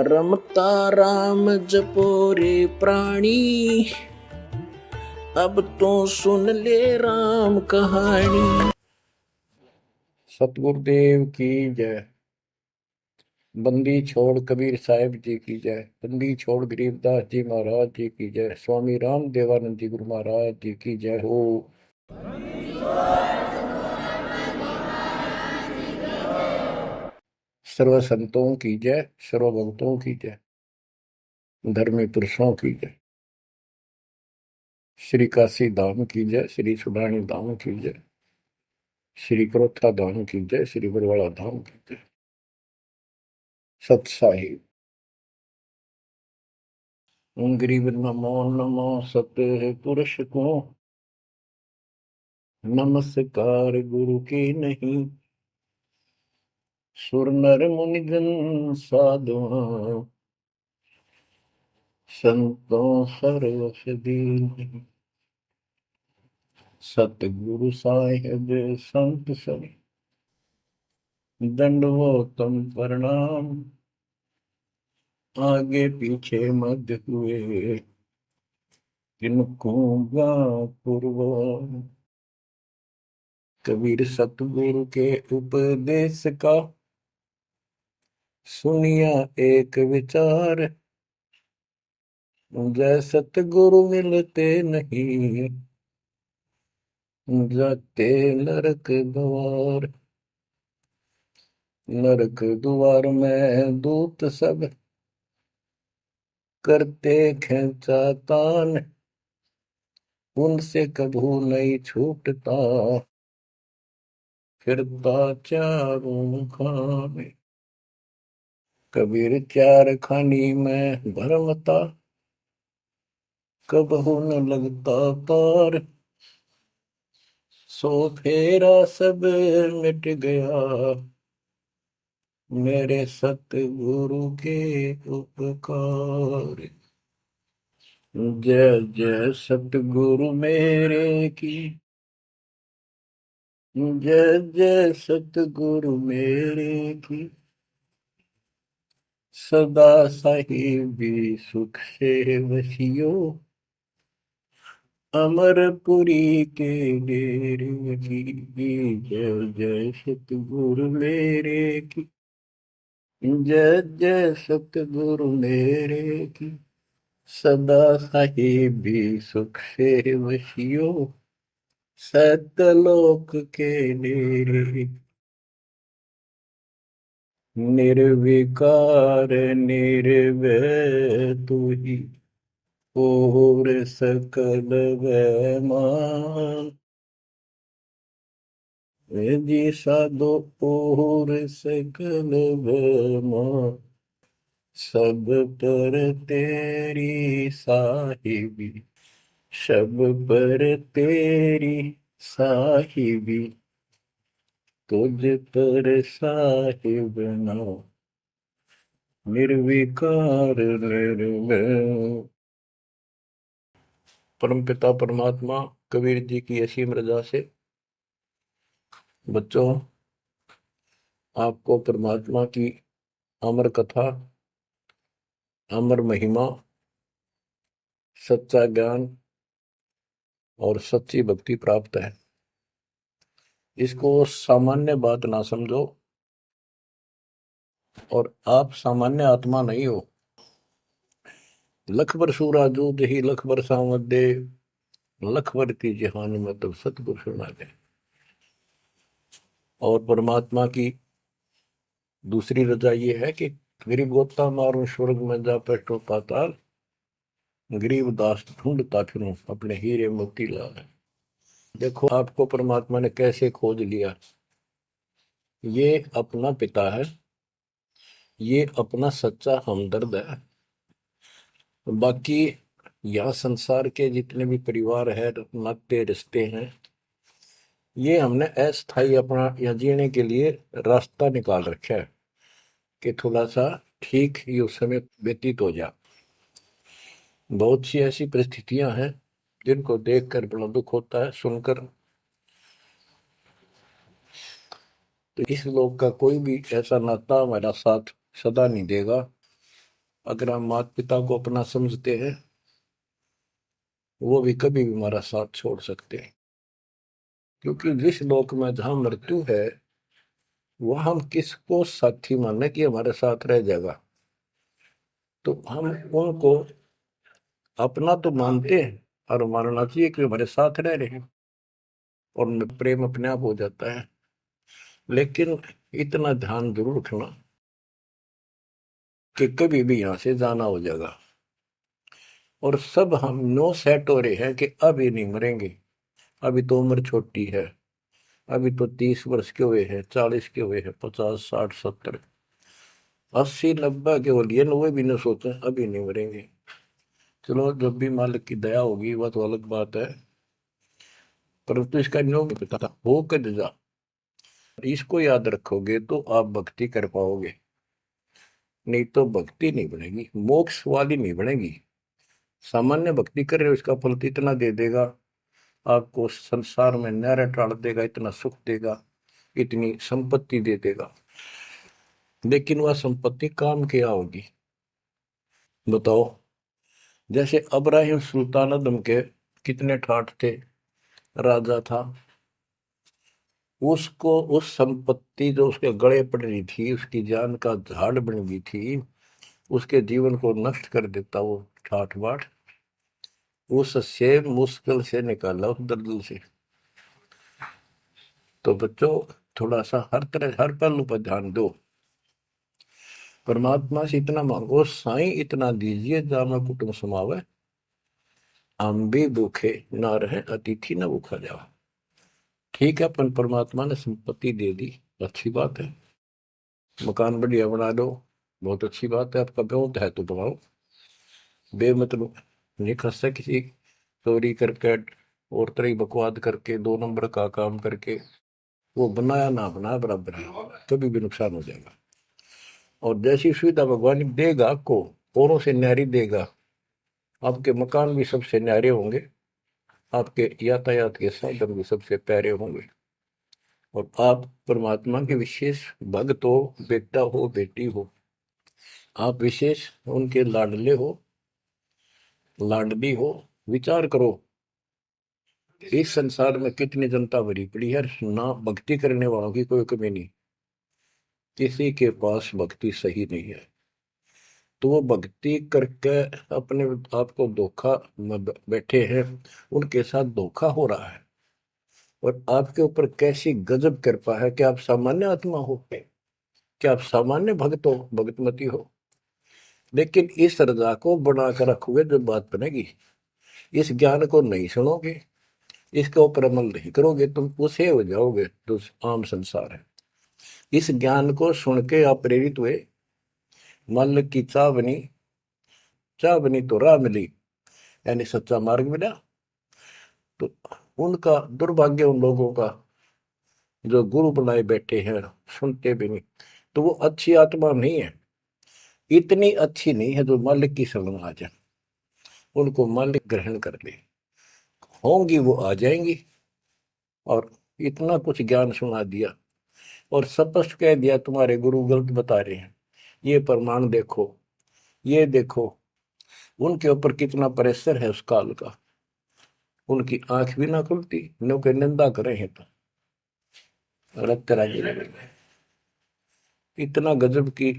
रमता राम जपो रे प्राणी, अब तो सुन ले राम कहानी। सतगुरुदेव की जय। बंदी छोड़ कबीर साहिब जी की जय। बंदी छोड़ गरीबदास जी महाराज जी की जय। स्वामी राम देवानंद जी गुरु महाराज जी की जय हो। सर्व संतों की जय, सर्व भक्तों की जय, धर्मी पुरुषों की जय। श्री काशी धाम की जय, श्री सुडानी धाम की जय, श्री क्रोथा धाम की जय, श्री बरवाड़ा धाम की जय। सत साहिब गरीब नमो नमो सत पुरुष को, नमस्कार गुरु की नहीं। सुर नर मुनिजन साधुआ, संतों सर्वस दीन। सतगुरु साहिब संत सब, दंडवतम प्रणाम। आगे पीछे मध्य हुए, किनको गा पुरवान। कबीर सतगुरु के उपदेश का, सुनिया एक विचार। जय सतगुरु मिलते नहीं, जाते नरक द्वार। नरक द्वार में दूत सब, करते खेचा तान। उनसे कभू नहीं छूटता, फिरता चारों खाने। कबीर चार खानी में भरमता, कबहू न लगता पार। सो फेरा सब मिट गया, मेरे सतगुरु के उपकार। जय जय सतगुरु मेरे की, जय जय सतगुरु मेरे की। सदा साहिबी सुख से वसियो, अमरपुरी के डेरे की। जय जय सतगुरु मेरे की, जय जय सतगुरु मेरे की। सदा साहिबी सुख से वसियो, सतलोक के डेरे। निर्विकार निर्भय तू ही, और सकल वैमान। जी साधो और सकल वैमान। सब पर तेरी साहिबी, सब पर तेरी साहिबी। तुझ पर साहिब नाम, निर्विकार निर्भय। परमपिता परमात्मा कबीर जी की असीम रजा से बच्चों, आपको परमात्मा की अमर कथा, अमर महिमा, सच्चा ज्ञान और सच्ची भक्ति प्राप्त है। इसको सामान्य बात ना समझो, और आप सामान्य आत्मा नहीं हो। लख बर सूरा जूद ही लख बर सावत दे, लख बर की जहान में तब सतगुरु सुना दे। और परमात्मा की दूसरी रजा ये है कि गरीब गोता मारू स्वर्ग में जा बैठो पाताल, गरीब दास ढूंढता फिरूं अपने हीरे मोती लाल। देखो आपको परमात्मा ने कैसे खोज लिया। ये अपना पिता है, ये अपना सच्चा हमदर्द है। बाकी यह संसार के जितने भी परिवार है, नाते रिश्ते हैं, ये हमने अस्थाई अपना यह जीने के लिए रास्ता निकाल रखा है कि थोड़ा सा ठीक ये उस समय व्यतीत हो जा। बहुत सी ऐसी परिस्थितियां हैं जिनको देखकर बड़ा दुख होता है सुनकर। तो इस लोक का कोई भी ऐसा नाता हमारा साथ सदा नहीं देगा। अगर हम माता पिता को अपना समझते हैं, वो भी कभी भी हमारा साथ छोड़ सकते हैं, क्योंकि जिस लोक में जहां मृत्यु है, वह हम किसको साथी माने कि हमारे साथ रह जाएगा। तो हम उनको अपना तो मानते हैं और मानना चाहिए कि हमारे साथ रह रहे हैं, और प्रेम अपने आप हो जाता है। लेकिन इतना ध्यान जरूर रखना कि कभी भी यहां से जाना हो जाएगा, और सब हम नो सेट हो रहे हैं कि अभी नहीं मरेंगे, अभी तो उम्र छोटी है, अभी तो 30 वर्ष के हुए हैं, 40 के हुए हैं, 50, 60, 70, 80, 90 के हो लिए, 90 भी न सोचे अभी नहीं मरेंगे। चलो, जब भी मालिक की दया होगी वह तो अलग बात है, परंतु इसका नियम नहीं पता हो कद जा। इसको याद रखोगे तो आप भक्ति कर पाओगे, नहीं तो भक्ति नहीं बनेगी, मोक्ष वाली नहीं बनेगी। सामान्य भक्ति कर रहे हो, इसका फल तो इतना दे देगा, आपको संसार में न्यारा टाल देगा, इतना सुख देगा, इतनी संपत्ति दे देगा, लेकिन वह संपत्ति काम क्या होगी बताओ। जैसे अब्राहिम सुल्तान अदम के कितने ठाठ थे, राजा था, उसको उस संपत्ति जो उसके गले पड़ रही थी, उसकी जान का झाड़ बन गई थी, उसके जीवन को नष्ट कर देता वो ठाठ बाट, उससे मुश्किल से निकाला उस दलदल से। तो बच्चों, थोड़ा सा हर तरह हर पहलू पर ध्यान दो, परमात्मा से इतना मांगो, साईं इतना दीजिए जामा कुटुंब समावे, हम भी भूखे ना रहे, अतिथि ना भूखा जाओ। ठीक है, अपन परमात्मा ने संपत्ति दे दी, अच्छी बात है, मकान बढ़िया बना दो, बहुत अच्छी बात है, आपका बहुत है तो बनाओ, बेमतलब नहीं खसता किसी चोरी करके और तरह बकवाद करके 2 नंबर का काम करके, वो बनाया ना बनाया बराबर है, कभी भी नुकसान हो जाएगा। और जैसी सुविधा भगवान देगा आपको, औरों से न्यारी देगा, आपके मकान भी सबसे न्यारे होंगे, आपके यातायात के साधन भी सबसे प्यारे होंगे, और आप परमात्मा के विशेष भक्त हो, बेटा हो बेटी हो, आप विशेष उनके लाडले हो, लाडली हो। विचार करो, इस संसार में कितनी जनता भरी पड़ी है, ना भक्ति करने वालों की कोई कमी नहीं, किसी के पास भक्ति सही नहीं है, तो वो भक्ति करके अपने आप को धोखा में बैठे हैं, उनके साथ धोखा हो रहा है, और आपके ऊपर कैसी गजब कृपा है कि आप सामान्य आत्मा हो, कि आप सामान्य भक्त हो, भगतमती हो। लेकिन इस रजा को बना कर रखोगे, जब बात बनेगी, इस ज्ञान को नहीं सुनोगे, इसके ऊपर अमल नहीं करोगे, तुम उसे हो जाओगे जो आम संसार है। इस ज्ञान को सुन के आप प्रेरित हुए, मन की चाह बनी, चाह बनी तो राह मिली, यानी सच्चा मार्ग मिला। तो उनका दुर्भाग्य उन लोगों का जो गुरु बनाए बैठे हैं, सुनते भी नहीं, तो वो अच्छी आत्मा नहीं है, इतनी अच्छी नहीं है जो मालिक की शरण आ जाए, उनको मालिक ग्रहण कर ले, होंगी वो आ जाएंगी। और इतना कुछ ज्ञान सुना दिया और स्पष्ट कह दिया तुम्हारे गुरु गलत बता रहे हैं, ये प्रमाण देखो, ये देखो, उनके ऊपर कितना प्रेशर है उस काल का, उनकी आंख भी ना खुलती, नो के निंदा करे हैं तो रक्त राज्य लगेगा। इतना गजब की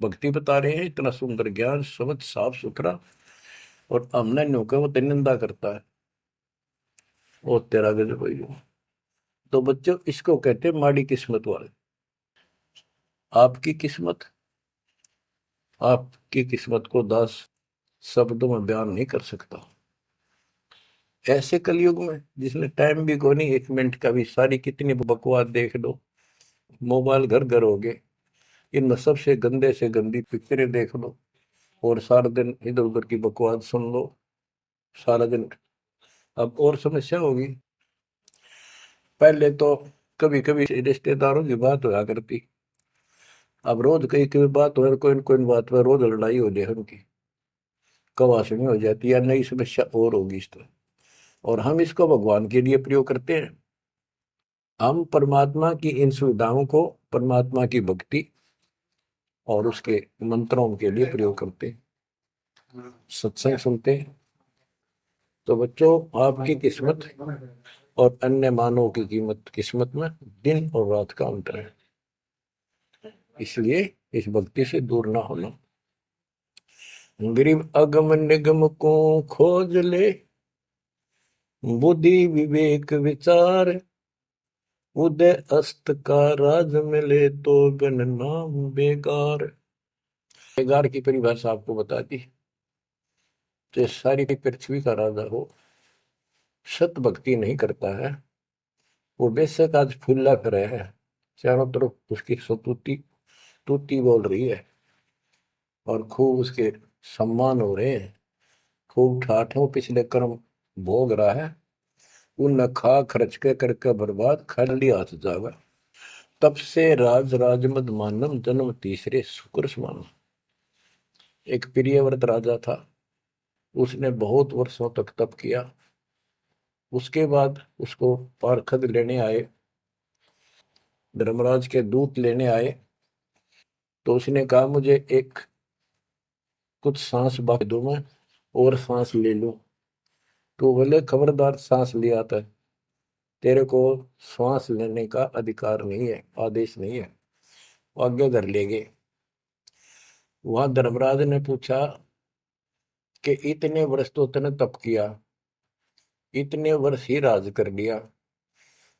भक्ति बता रहे हैं, इतना सुंदर ज्ञान, समझ साफ सुथरा, और हमने नो के वो तो निंदा करता है, वो तेरा गजब है। तो बच्चों, इसको कहते हैं माड़ी किस्मत वाले। आपकी किस्मत, आपकी किस्मत को 10 शब्दों में बयान नहीं कर सकता। ऐसे कलयुग में जिसने टाइम भी को नहीं, 1 मिनट का भी, सारी कितनी बकवास देख लो, मोबाइल घर घर हो गए, इनमें सबसे गंदे से गंदी पिक्चरें देख लो, और सारा दिन इधर उधर की बकवास सुन लो सारा दिन। अब और समस्या होगी, पहले तो कभी कभी रिश्तेदारों की बात होया करती, अब रोज कई कई बात हो, कोई न कोई बात पर रोज लड़ाई हो जाए उनकी, कवासनी हो जाती है, नई समस्या और होगी इस तरह। और हम इसको भगवान के लिए प्रयोग करते हैं, हम परमात्मा की इन सुविधाओं को, परमात्मा की भक्ति और उसके मंत्रों के लिए प्रयोग करते, सत्संग सुनते। तो बच्चों, आपकी किस्मत और अन्य मानवों की कीमत किस्मत में दिन और रात का अंतर है, इसलिए इस भक्ति से दूर ना होना। गरीब अगम निगम को खोज ले, बुद्धि विवेक विचार, उदय अस्त का राज मिले तो बिन नाम बेगार। बेगार की परिभाषा आपको बता दी। तो सारी पृथ्वी का राजा हो, सत भक्ति नहीं करता है, वो बेशक आज फूला फिरे है, चारों तरफ उसकी सतुति तूती बोल रही है और खूब उसके सम्मान हो रहे हैं, खूब ठाठों पिछले कर्म भोग रहा है, उन खा खर्च के करके बर्बाद, खाली हाथ जागा। तब से राज राजमद मानम, जन्म तीसरे शुक्र समान। एक प्रियव्रत राजा था, उसने बहुत वर्षों तक तप किया। उसके बाद उसको पारखद लेने आए, धर्मराज के दूत लेने आए। तो उसने कहा, मुझे एक कुछ सांस बाकी दो, मैं और सांस ले लूं। तो बोले, खबरदार, सांस लिया था, तेरे को श्वास लेने का अधिकार नहीं है, आदेश नहीं है। आगे धर ले गए। वहां धर्मराज ने पूछा कि इतने वर्ष तो तूने तप किया, इतने वर्ष ही राज कर लिया,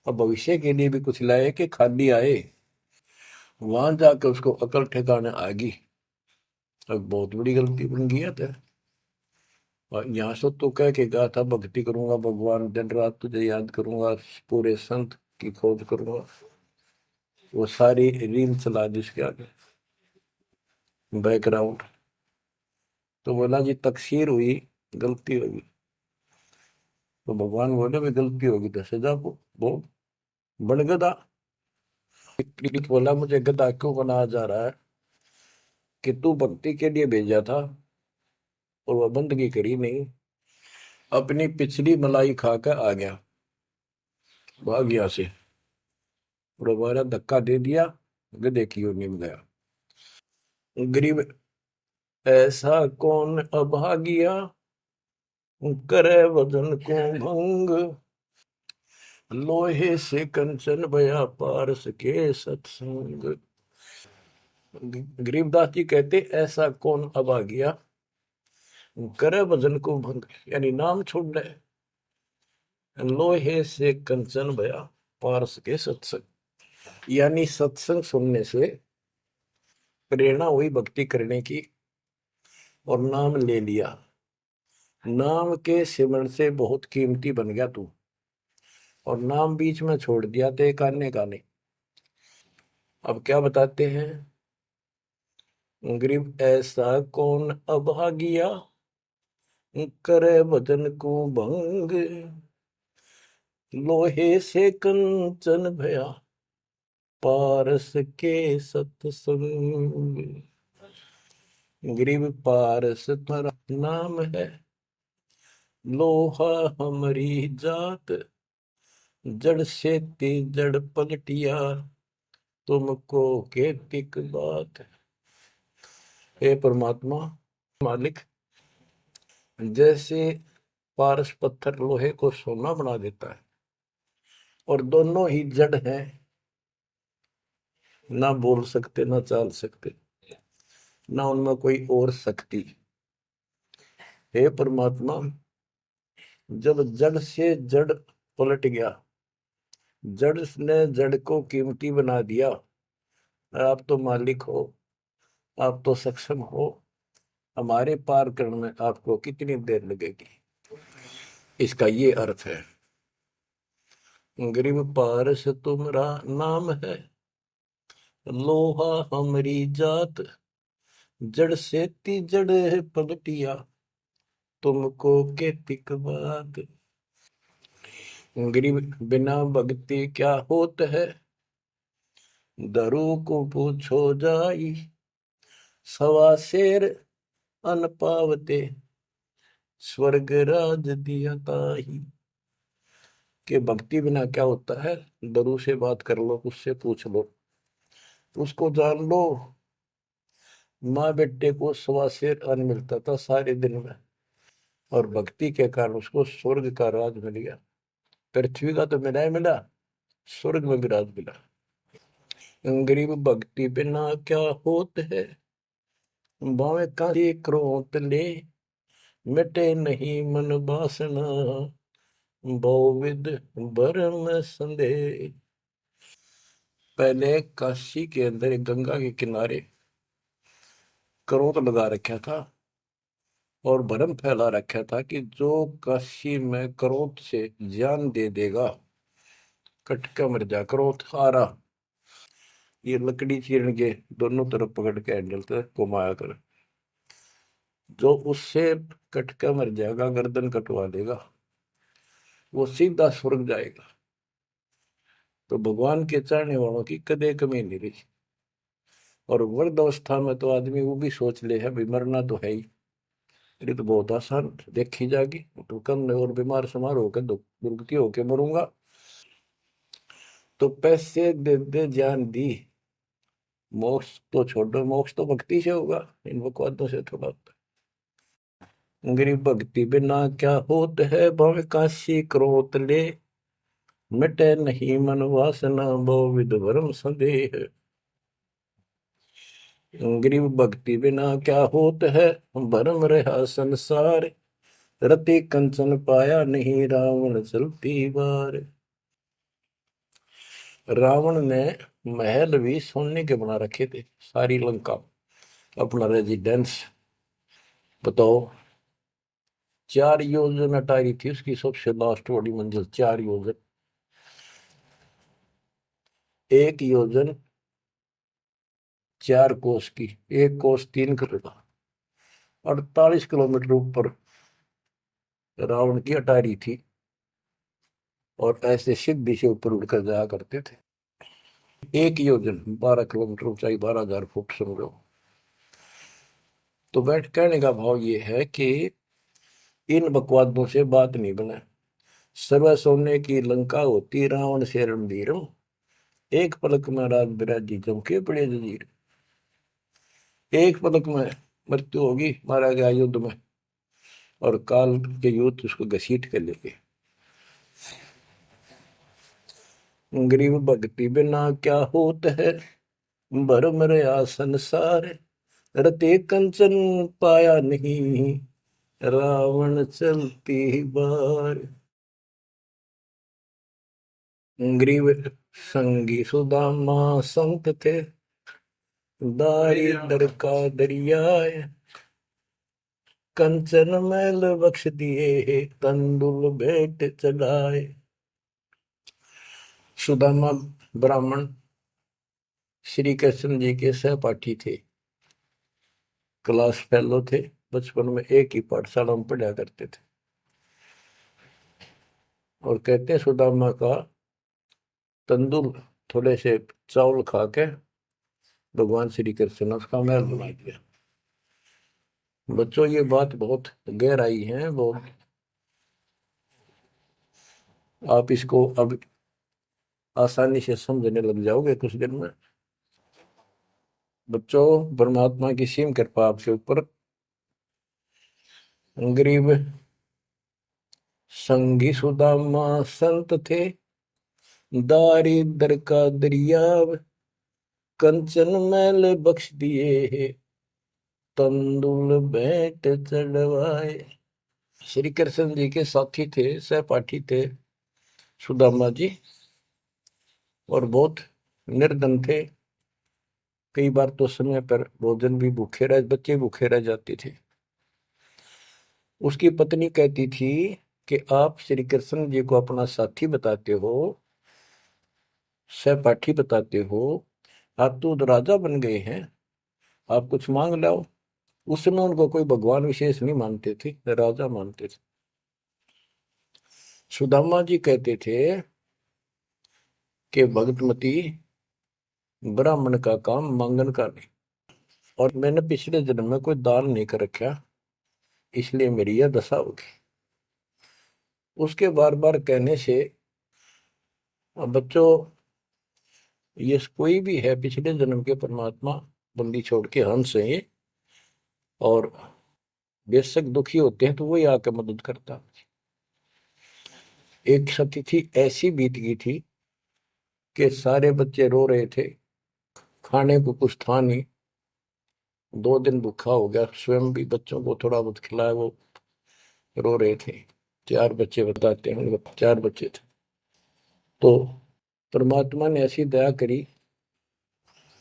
अब भविष्य के लिए भी कुछ लाए कि खाली आए? वहां जाकर उसको अकल ठिकाने आ गई, अब बहुत बड़ी गलती बन गई है। तो और यहाँ से तो कह के गया था, भक्ति करूंगा भगवान, दिन रात तुझे याद करूंगा, पूरे संत की खोज करूंगा, वो सारी रील चला दी उसके आगे, बैकग्राउंड। तो बोला, जी तकसीर हुई, गलती होगी। तो भगवान बोले, भी गलती होगी तो सजा वो बन गधा। बोला, मुझे गधा क्यों बनाया जा रहा है कि तू भक्ति के लिए भेजा था और वह बंदगी करी नहीं, अपनी पिछली मलाई खाकर आ गया, भाग गया से, और हमारा धक्का दे दिया, गधे की ओर निम गया। गरीब ऐसा कौन अभागिया, करे वजन को भंग, लोहे से कंचन भया पारस के सत्संग। गरीबदास जी कहते, ऐसा कौन अभागिया, करे भजन को भंग, यानी नाम छोड़ दे, लोहे से कंचन भया पारस के सत्संग, यानी सत्संग सुनने से प्रेरणा हुई भक्ति करने की, और नाम ले लिया, नाम के सिमरण से बहुत कीमती बन गया तू, और नाम बीच में छोड़ दिया तो एक आने का नहीं। अब क्या बताते हैं, गरीब ऐसा कौन अभागिया, करे भजन को भंग, लोहे से कंचन भया पारस के सत्संग। गरीब पारस तुम्हारा नाम है, लोहा हमारी जात, जड़ से ती जड़ पलटिया, तुमको केतिक बात। हे परमात्मा, मालिक, जैसे पारस पत्थर लोहे को सोना बना देता है, और दोनों ही जड़ हैं, ना बोल सकते ना चाल सकते, ना उनमें कोई और शक्ति। हे परमात्मा, जब जड़ से जड़ पलट गया, जड़ ने जड़ को कीमती बना दिया, आप तो मालिक हो, आप तो सक्षम हो, हमारे पार करने में आपको कितनी देर लगेगी? इसका ये अर्थ है, गरीब पारस तुम्हारा नाम है, लोहा हमारी जात, जड़ से ती जड़ पलटिया, तुमको केतिक बात। गरीब बिना भक्ति क्या होत है, दरू को पूछो जाई, सवा शेर अन पावते, स्वर्ग राज दिया ताही। कि भक्ति बिना क्या होता है, दरू से बात कर लो, उससे पूछ लो, उसको जान लो, माँ बेटे को 1.25 अन्न मिलता था सारे दिन में, और भक्ति के कारण उसको स्वर्ग का राज मिल गया। पृथ्वी का तो मिला ही मिला, स्वर्ग में भी राज मिला। गरीब भक्ति बिना क्या होत है, भावे कांसी क्रोध ले, मिटे नहीं मन बासना, बहुविध भरम संदेह। पहले काशी के अंदर एक गंगा के किनारे क्रोध लगा रखा था और भरम फैला रखा था कि जो काशी में क्रोध से जान दे देगा, कटका मर जा। क्रोध आ रहा, ये लकड़ी चीरन के दोनों तरफ पकड़ के हैंडल से घुमाया कर, जो उससे कटका मर जाएगा, गर्दन कटवा देगा, वो सीधा स्वर्ग जाएगा। तो भगवान के चाहने वालों की कदे कमी नहीं रही। और वृद्ध अवस्था में तो आदमी वो भी सोच ले है भी मरना तो है ही, ये तो बहुत आसान देखी जाएगी, तो कम और बीमार समार होकर दुर्गति होकर मरूंगा। तो पैसे दे दे जान दी, मोक्ष तो छोड़ो, मोक्ष तो भक्ति से होगा, इन बकवादों से थोड़ा होता है। गरीब भक्ति बिना क्या होत है, भव काशी क्रोध ले, मिटे नहीं मन वासना, बहुविध भरम संदेह। गरीब भक्ति बिना क्या होत है, भरम रहा संसार, रति कंचन पाया नहीं, रावण चलती बार। रावण ने महल भी सोने के बना रखे थे, सारी लंका अपना रेजिडेंस। बताओ, 4 योजन अटारी थी उसकी सबसे लास्ट वाली मंजिल, 4 योजन। 1 योजन 4 कोस की, 1 कोस 3 किलोमीटर, 48 किलोमीटर ऊपर रावण की अटारी थी, और ऐसे सीधी से ऊपर उड़कर जाया करते थे। 1 योजन 12 किलोमीटर ऊंचाई, 12,000 फुट समझो। तो बैठ कहने का भाव ये है कि इन बकवादों से बात नहीं बने। सर्व सोने की लंका होती, रावण से रणधीरम, एक पलक में राज बिराजी जमके पड़े जजीर। एक पलक में मृत्यु होगी, मारा गया युद्ध में, और काल के युद्ध उसको घसीट कर लेके। गरीब भक्ति बिना क्या होत है, भरम रहा संसार, रते कंचन पाया नहीं, रावण चलती बार। गरीब संगी सुदामा संत थे, दारिद्र का दरिया, कंचन मैल बख्श दिए, तंदुल भेंट चढ़ाए। सुदामा ब्राह्मण श्री कृष्ण जी के सहपाठी थे, क्लास फेलो थे, बचपन में एक ही पाठशाला में पढ़ा करते थे। और कहते हैं सुदामा का तंदुल थोड़े से चावल खा के भगवान श्री कृष्ण ने उसका महल बना दिया। बच्चों, ये बात बहुत गहराई है, बहुत आप इसको अब आसानी से समझने लग जाओगे कुछ दिन में। बच्चों, परमात्मा की सीम कृपा आपके ऊपर। गरीब संगी सुदामा संत थे, दारिद्र का दरिया, कंचन मैल बख्श दिए, तंदुल भेंट चढ़वाए। श्री कृष्ण जी के साथी थे, सहपाठी थे सुदामा जी, और बहुत निर्धन थे। कई बार तो समय पर भोजन भी भूखे रह, बच्चे भूखे रह जाते थे। उसकी पत्नी कहती थी कि आप श्री कृष्ण जी को अपना साथी बताते हो, सहपाठी बताते हो, आप तो राजा बन गए हैं, आप कुछ मांग लाओ। उस समय उनको कोई भगवान विशेष नहीं मानते थे, राजा मानते थे। सुदामा जी कहते थे कि भगतमती, ब्राह्मण का काम मांगन का नहीं, और मैंने पिछले जन्म में कोई दान नहीं कर रखा, इसलिए मेरी यह दशा होगी। उसके बार बार कहने से, अब बच्चों, ये कोई भी है पिछले जन्म के परमात्मा बंदी छोड़ के हंस है ये, और बेशक दुखी होते हैं तो वही आके मदद करता। एक सती थी, ऐसी बीत गई थी कि सारे बच्चे रो रहे थे, खाने को कुछ था नहीं, 2 दिन भूखा हो गया, स्वयं भी बच्चों को थोड़ा बहुत खिलाया, वो रो रहे थे। 4 बच्चे बताते हैं, 4 बच्चे थे। तो परमात्मा ने ऐसी दया करी,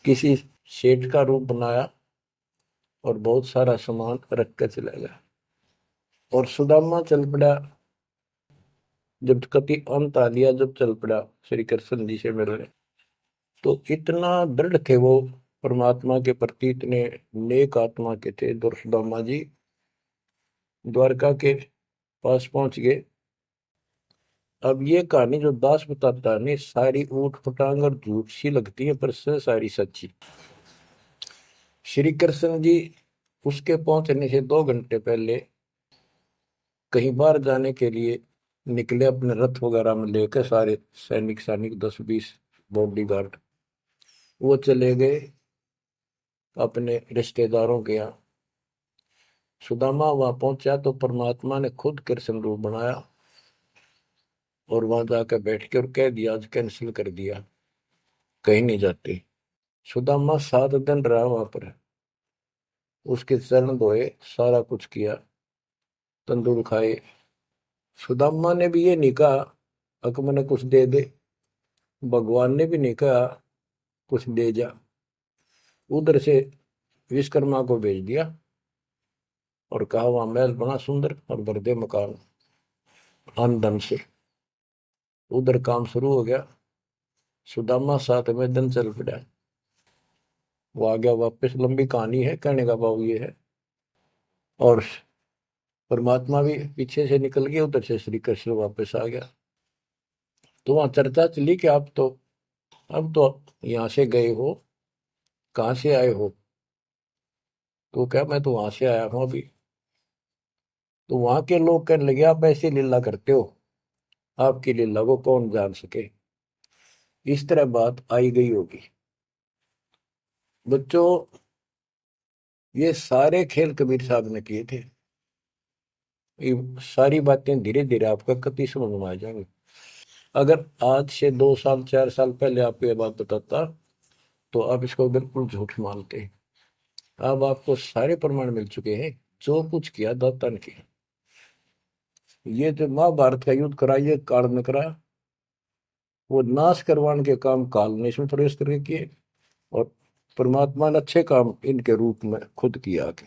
किसी सेठ का रूप बनाया और बहुत सारा सामान रख कर चला गया। और सुदामा चल पड़ा, जब कति अंत आ लिया, जब चल पड़ा श्री कृष्ण जी से मिलने, तो इतना दृढ़ थे वो परमात्मा के प्रति, इतने नेक आत्मा के थे। दुर्सुदामा जी द्वारका के पास पहुंच गए। अब ये कहानी जो दास बताता है नहीं, सारी ऊट पटांग और झूठ सी लगती है, पर से सारी सच्ची। श्री कृष्ण जी उसके पहुंचने से 2 घंटे पहले कहीं बाहर जाने के लिए निकले, अपने रथ वगैरह में लेकर सारे सैनिक सैनिक 10-20 बॉडी गार्ड। वो चले गए अपने रिश्तेदारों के यहाँ। सुदामा वहां पहुंचा तो परमात्मा ने खुद कृष्ण रूप बनाया और वहां जाकर बैठ के और कह दिया, आज कैंसिल कर दिया, कहीं नहीं जाते। सुदामा 7 दिन रहा वहां पर, उसके चरण धोए, सारा कुछ किया, तंदूर खाए। सुदामा ने भी ये नहीं कहा अक मैंने कुछ दे दे, भगवान ने भी नहीं कहा कुछ दे जा। उधर से विश्वकर्मा को भेज दिया और कहा वहां महल बना सुंदर और भर दे मकान आमदन से। उधर काम शुरू हो गया। सुदामा 7वें दिन चल पड़ा, वो आ गया वापस। लंबी कहानी है, कहने का भाव ये है। और परमात्मा भी पीछे से निकल गया, उधर से श्री कृष्ण वापस आ गया। तो वहां चर्चा चली कि आप तो अब तो यहाँ से गए हो, कहाँ से आए हो? तो क्या, मैं तो वहां से आया हूं अभी। तो वहां के लोग कहने लगे, आप ऐसी लीला करते हो, आपकी लीला को कौन जान सके। इस तरह बात आई गई होगी। बच्चों, ये सारे खेल कबीर साहब ने किए थे। ये सारी बातें धीरे धीरे आपका कति समझ में आ जाएंगी। अगर आज से 2 साल 4 साल पहले आपको ये बात बताता तो आप इसको बिल्कुल झूठ मानते। अब आपको सारे प्रमाण मिल चुके हैं, जो कुछ किया दाता ने किया। ये जो महाभारत का युद्ध करा, ये काल ने करा, वो नाश करवाने के काम काल ने इसमें प्रवेश करके किए, और परमात्मा ने अच्छे काम इनके रूप में खुद किया। के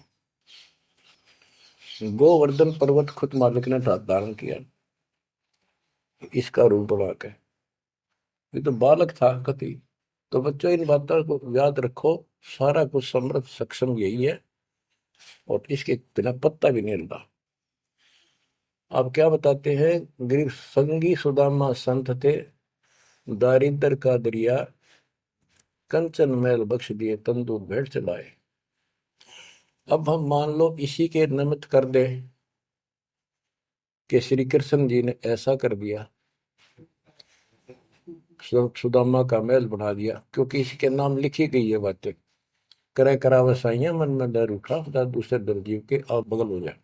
गोवर्धन पर्वत खुद मालिक ने धारण किया इसका रूप बना के। ये तो बालक था कति। तो बच्चों, इन बातों को याद रखो, सारा कुछ समृद्ध सक्षम यही है, और इसके बिना पत्ता भी नहीं हिलता। आप क्या बताते हैं, गरीब संगी सुदामा संत थे, दारिद्र का दरिया कंचन मैल बख्श दिए, तंदूर भेंट चलाए। अब हम मान लो इसी के निमित्त कर दे कि श्री कृष्ण जी ने ऐसा कर दिया, सुदामा का महल बना दिया, क्योंकि इसके नाम लिखी गई है बातें। करे करा वसाइया मन में डर उठा, दूसरे डर जीव के आप बगल हो जाए।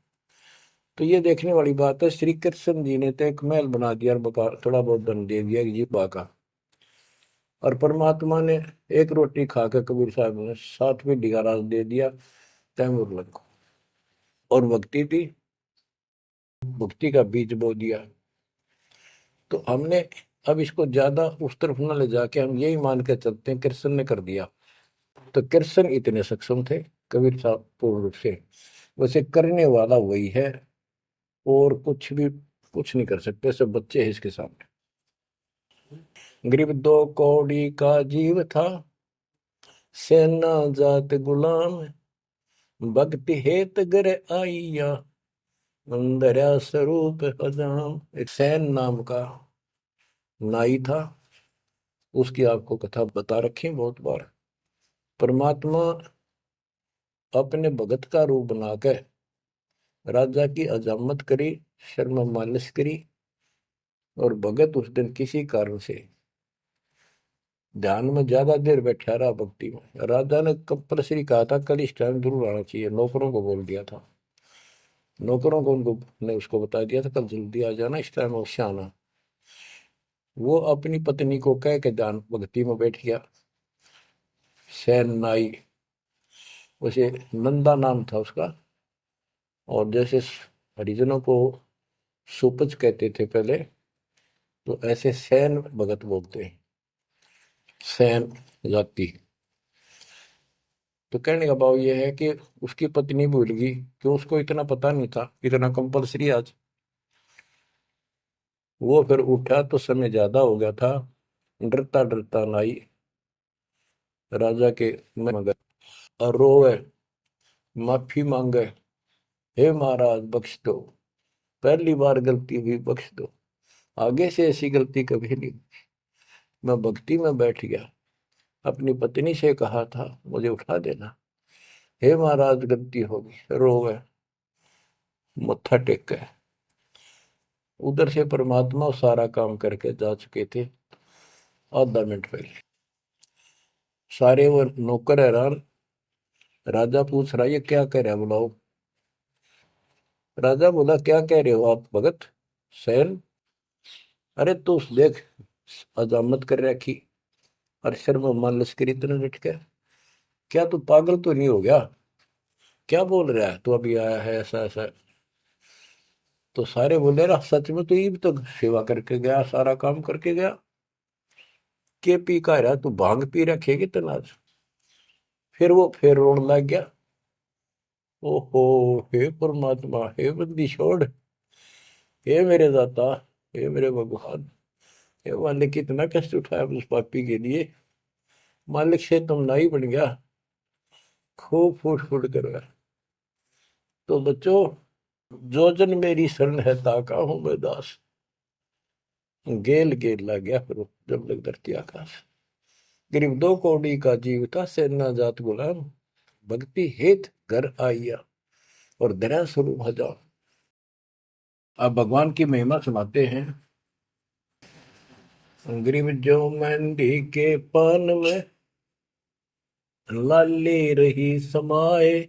तो ये देखने वाली बात है। श्री कृष्ण जी ने तो एक महल बना दिया और बकार थोड़ा बहुत धन दे दिया जी का, और परमात्मा ने एक रोटी खाकर कबीर साहब ने 7वीं रात दे दिया तैमूर लग को, और भक्ति थी, भक्ति का बीज बो दिया। तो हमने अब इसको ज्यादा उस तरफ न ले जाके हम यही मान के चलते हैं कृष्ण ने कर दिया। तो कृष्ण इतने सक्षम थे कबीर साहब पूर्ण रूप से, वैसे करने वाला वही है, और कुछ भी कुछ नहीं कर सकते, सब बच्चे हैं इसके सामने। गरीब 2 कौड़ी का जीव था, सेना जात गुलाम, भक्ति हेत गर आइया, अंदर स्वरूप हजाम। एक सैन नाम का नाई था, उसकी आपको कथा बता रखी बहुत बार। परमात्मा अपने भगत का रूप बनाकर राजा की अजामत करी, शर्म मालिश करी, और भगत उस दिन किसी कारण से ध्यान में ज्यादा देर बैठा रहा भक्ति में। राजा ने कंपल्सरी कहा था कल इस टाइम जरूर आना चाहिए, नौकरों को बोल दिया था। नौकरों को उनको ने उसको बता दिया था कल जल्दी आ जाना, इस टाइम अवश्य आना। वो अपनी पत्नी को कह के ध्यान भक्ति में बैठ गया। सैन नाई, उसे नंदा नाम था उसका। और जैसे हरिजनों को सुपच कहते थे पहले, तो ऐसे सैन भगत बोलते हैं, सैन जाति। तो कहने का भाव यह है कि उसकी पत्नी भूल गई कि उसको इतना पता नहीं था, इतना कंपल्सरी आज। वो फिर उठा तो समय ज्यादा हो गया था। डरता डरता नाई राजा के मगर और रोवे, माफी मांगे, हे महाराज बख्श दो, पहली बार गलती हुई, बख्श दो, आगे से ऐसी गलती कभी नहीं। मैं भक्ति में बैठ गया, अपनी पत्नी से कहा था मुझे उठा देना, हे महाराज गलती होगी। रोवे, मत्था टेक गए। उधर से परमात्मा सारा काम करके जा चुके थे आधा मिनट पहले। सारे वो नौकर हैरान। राजा पूछ रहा ये क्या कह रहा है, बुलाओ। राजा बोला क्या कह रहे हो आप भगत सैन? अरे तू देख, अजामत कर रखी और सिर में मालिश करी इतने लटके, क्या तू पागल तो नहीं हो गया? क्या बोल रहा है तू, अभी आया है ऐसा ऐसा। तो सारे बोले रहा सच में तो ये भी तो सेवा करके गया, सारा काम करके गया, के पी का रहा तू, भांग पी रखेगी तनाज। फिर वो फिर रोने लग गया। ओहो, हे परमात्मा, हे बंदी छोड़, हे मेरे दाता, हे मेरे भगवान, हे मालिक कितना कष्ट उठाया उस पापी के लिए, मालिक से तुम ना ही बन गया, खूब फूट फूट कर रहा। तो बच्चों, जो जन मेरी शरण है ताका हूं मैं दास। गेल गेल लग गया फिर जब लग धरती आकाश। गरीब दो कौड़ी का जीव था, सेना जात गुलाम, भक्ति हेत घर आइया और दया स्वरूप हजार। अब भगवान की महिमा सुनाते हैं। गरीब जो मेहंदी के पान में लाली रही समाए,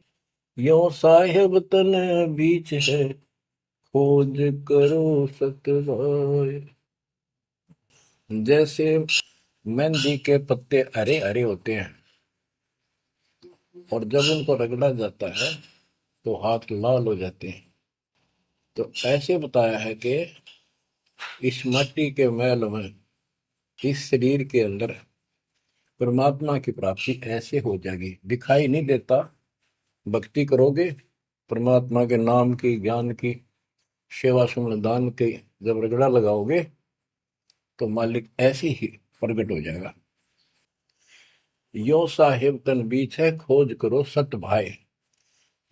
यो साहेब तन बीच है, खोज करो सतवाए। जैसे मेहंदी के पत्ते हरे हरे होते हैं और जब उनको रगड़ा जाता है तो हाथ लाल हो जाते हैं, तो ऐसे बताया है कि इस माटी के मैल में, इस शरीर के अंदर परमात्मा की प्राप्ति ऐसे हो जाएगी। दिखाई नहीं देता, भक्ति करोगे परमात्मा के नाम की, ज्ञान की, सेवा सुमन दान की जब रगड़ा लगाओगे तो मालिक ऐसे ही प्रकट हो जाएगा। यो साहेब तन बीच है, खोज करो सत भाई,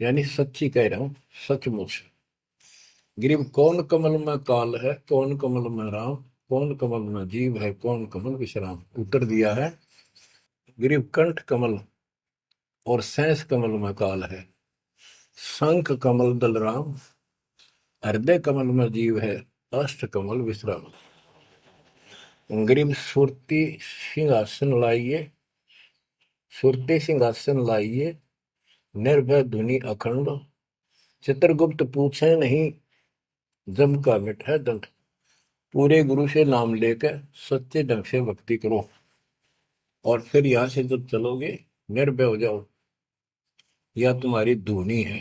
यानी सच्ची कह रहा हूं, सचमुच। गिरिव कौन कमल में काल है, कौन कमल में राम, कौन कमल में जीव है, कौन कमल विश्राम। उत्तर दिया है गिरिव कंठ कमल और सैंस कमल में काल है, शंख कमल दल राम, हृदय कमल में जीव है, अष्ट कमल विश्राम। गिरिव सुरती सिंहासन लाइए, सुरती सिंहासन लाइए, निर्भय धुनि अखंड, चित्रगुप्त पूछे नहीं, जम का मिट है दंड। पूरे गुरु से नाम लेकर सच्चे ढंग से भक्ति करो और फिर यहां से जब चलोगे निर्भय हो जाओ। यह तुम्हारी धुनी है,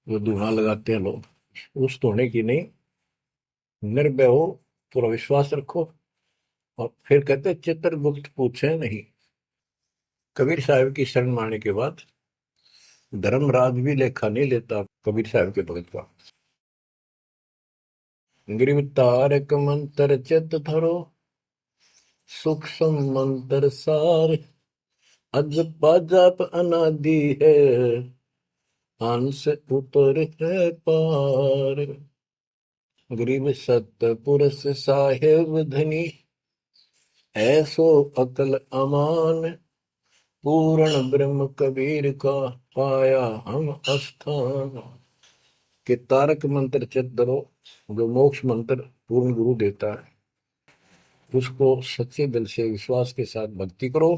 वो धुना लगाते हैं लोग, उस धोने की नहीं। निर्भय हो, पूरा विश्वास रखो। और फिर कहते चित्रगुप्त पूछे नहीं। कबीर साहब की शरण माने के बाद धर्मराज भी लेखा नहीं लेता कबीर साहब के भगत का। गिरिव तारक मंत्र चित धरो, सूक्ष्म मंत्र सार, अज पाजाप अनादि है, हंस ऊपर है पार। गरीब सतपुरुष साहेब धनी, ऐसो अकल अमान, पूर्ण ब्रह्म कबीर का पाया हम स्थान। के तारक मंत्र चित धरो, जो मोक्ष मंत्र पूर्ण गुरु देता है, उसको सच्चे दिल से विश्वास के साथ भक्ति करो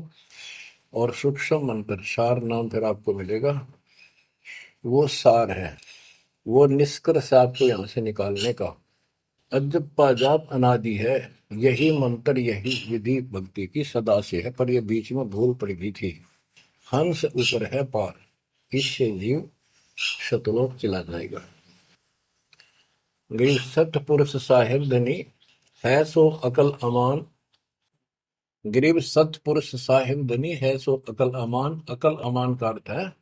और सूक्ष्म मंत्र सार नाम फिर आपको मिलेगा। वो सार है, वो निष्कर्ष आपको यहाँ से निकालने का। अजप्पा जाप अनादि है, यही मंत्र यही विधि भक्ति की सदा से है, पर ये बीच में भूल पड़ गई थी। हंस ऊपर है पार, इससे जीव शतलोक चला जाएगा। गरीब सतपुरुष साहिब धनी है सो अकल अमान। गरीब सतपुरुष साहिब धनी है सो अकल अमान। अकल अमान का अर्थ है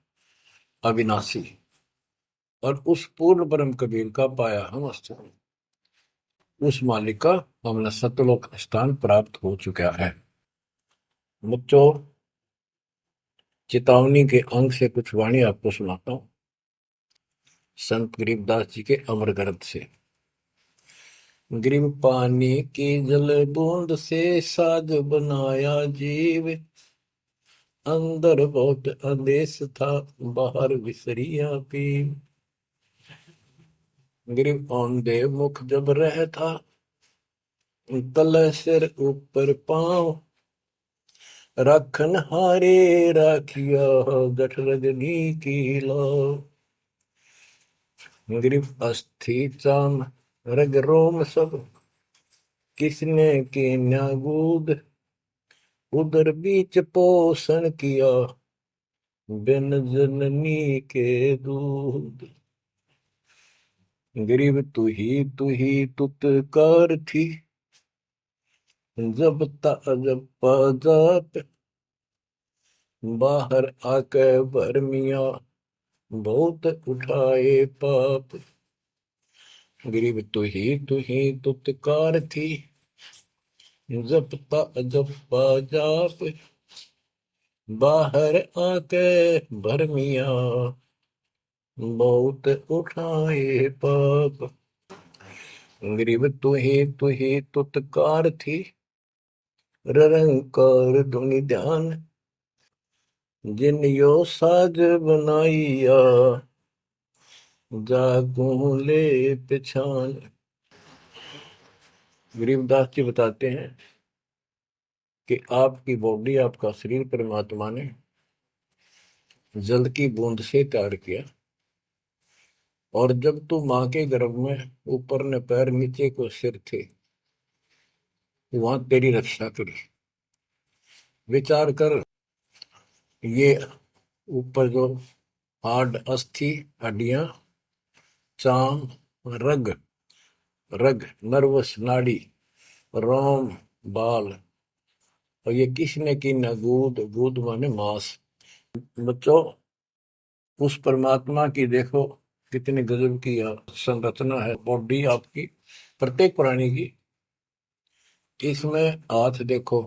अविनाशी। और उस पूर्ण ब्रह्म कबीर का पाया हम अस्तित्व, उस मालिक का हमने सतलोक स्थान प्राप्त हो चुका है। बच्चों, चेतावनी के अंग से कुछ वाणी आपको सुनाता हूं संत गरीबदास जी के अमर ग्रंथ से। गरीब पानी की जल बूंद से साज बनाया जीव, अंदर बहुत अंदेश था बाहर विसरिया पीव। गरीब औंधे मुख जब रहता तल सिर ऊपर पांव, राखन हारे राखिया जठ रजनी की लाओ। गरीब अस्थि चाम रग रोम सब, किसने की न्यागूद, उदर बीच पोषण किया बिन जननी के दूध। गरीब तू ही तुतकार थी, जब जब जाप, बाहर आके भरमिया बहुत उठाए पाप। गरीब तू ही तुतकार थी, जब जाप, बाहर आके भरमिया बहुत उठाए पाप। गरीब तू ही तुतकार थी, रंकार धुनि ध्यान, जिन यो साज बनाइया जागू ले पिछान। गरीबदास जी बताते हैं कि आपकी बॉडी, आपका शरीर परमात्मा ने जल की बूंद से तैयार किया, और जब तू माँ के गर्भ में ऊपर ने पैर नीचे को सिर थे, वहां तेरी रक्षा करी। विचार कर, ये ऊपर जो हार्ड अस्थि हड्डियां, चाम रग, रग नर्वस नाड़ी, रोम बाल, और ये किसने की न गूद, गूद माने मांस। बच्चों, उस परमात्मा की देखो कितनी गजब की संरचना है बॉडी आपकी, प्रत्येक प्राणी की। इसमें हाथ देखो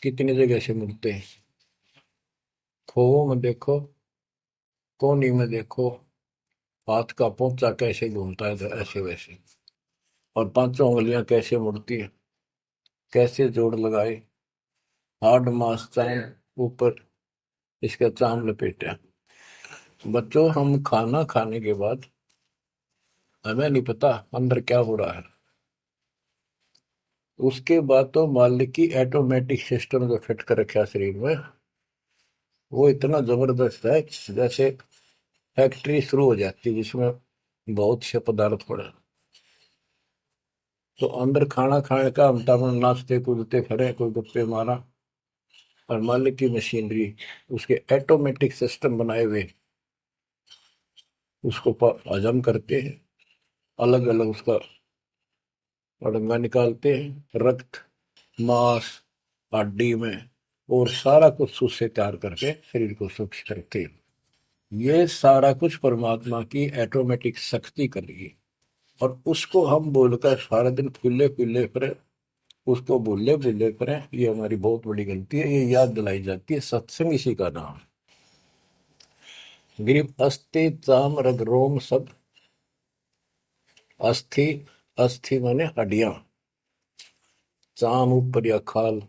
कितनी जगह से मिलते हैं, खोओं में देखो, कोहनी में देखो, हाथ का पोंचा कैसे घूमता है, तो ऐसे वैसे। और पांचों उंगलियां कैसे मुड़ती है, कैसे जोड़ लगाए, हार्ड मास चाम ऊपर, इसका चाम लपेटा। बच्चों, हम खाना खाने के बाद हमें नहीं पता अंदर क्या हो रहा है। उसके बाद तो मालिक की ऑटोमेटिक सिस्टम जो फिट कर रखा शरीर में, वो इतना जबरदस्त है जैसे फैक्ट्री शुरू हो जाती है जिसमें बहुत से पदार्थ पड़े। तो अंदर खाना खाने का हम टाइम नाचते कूदते फिरे, कोई गप्पे मारा, और मालिक की मशीनरी उसके ऑटोमेटिक सिस्टम बनाए हुए उसको हजम करते हैं, अलग अलग उसका अड़ंगा निकालते हैं, रक्त मांस हड्डी में, और सारा कुछ उससे तैयार करके शरीर को सुरक्षित रखते हैं। ये सारा कुछ परमात्मा की ऑटोमेटिक शक्ति कर रही है, और उसको हम बोलकर सारा दिन फुल्ले फुल्ले फिरे, उसको भूले भूले करें, ये हमारी बहुत बड़ी गलती है। ये याद दिलाई जाती है, सत्संग इसी का नाम है। गरीब अस्थि चाम रग रोम सब, अस्थि, अस्थि माने हड्डियां, चाम ऊपर या खाल,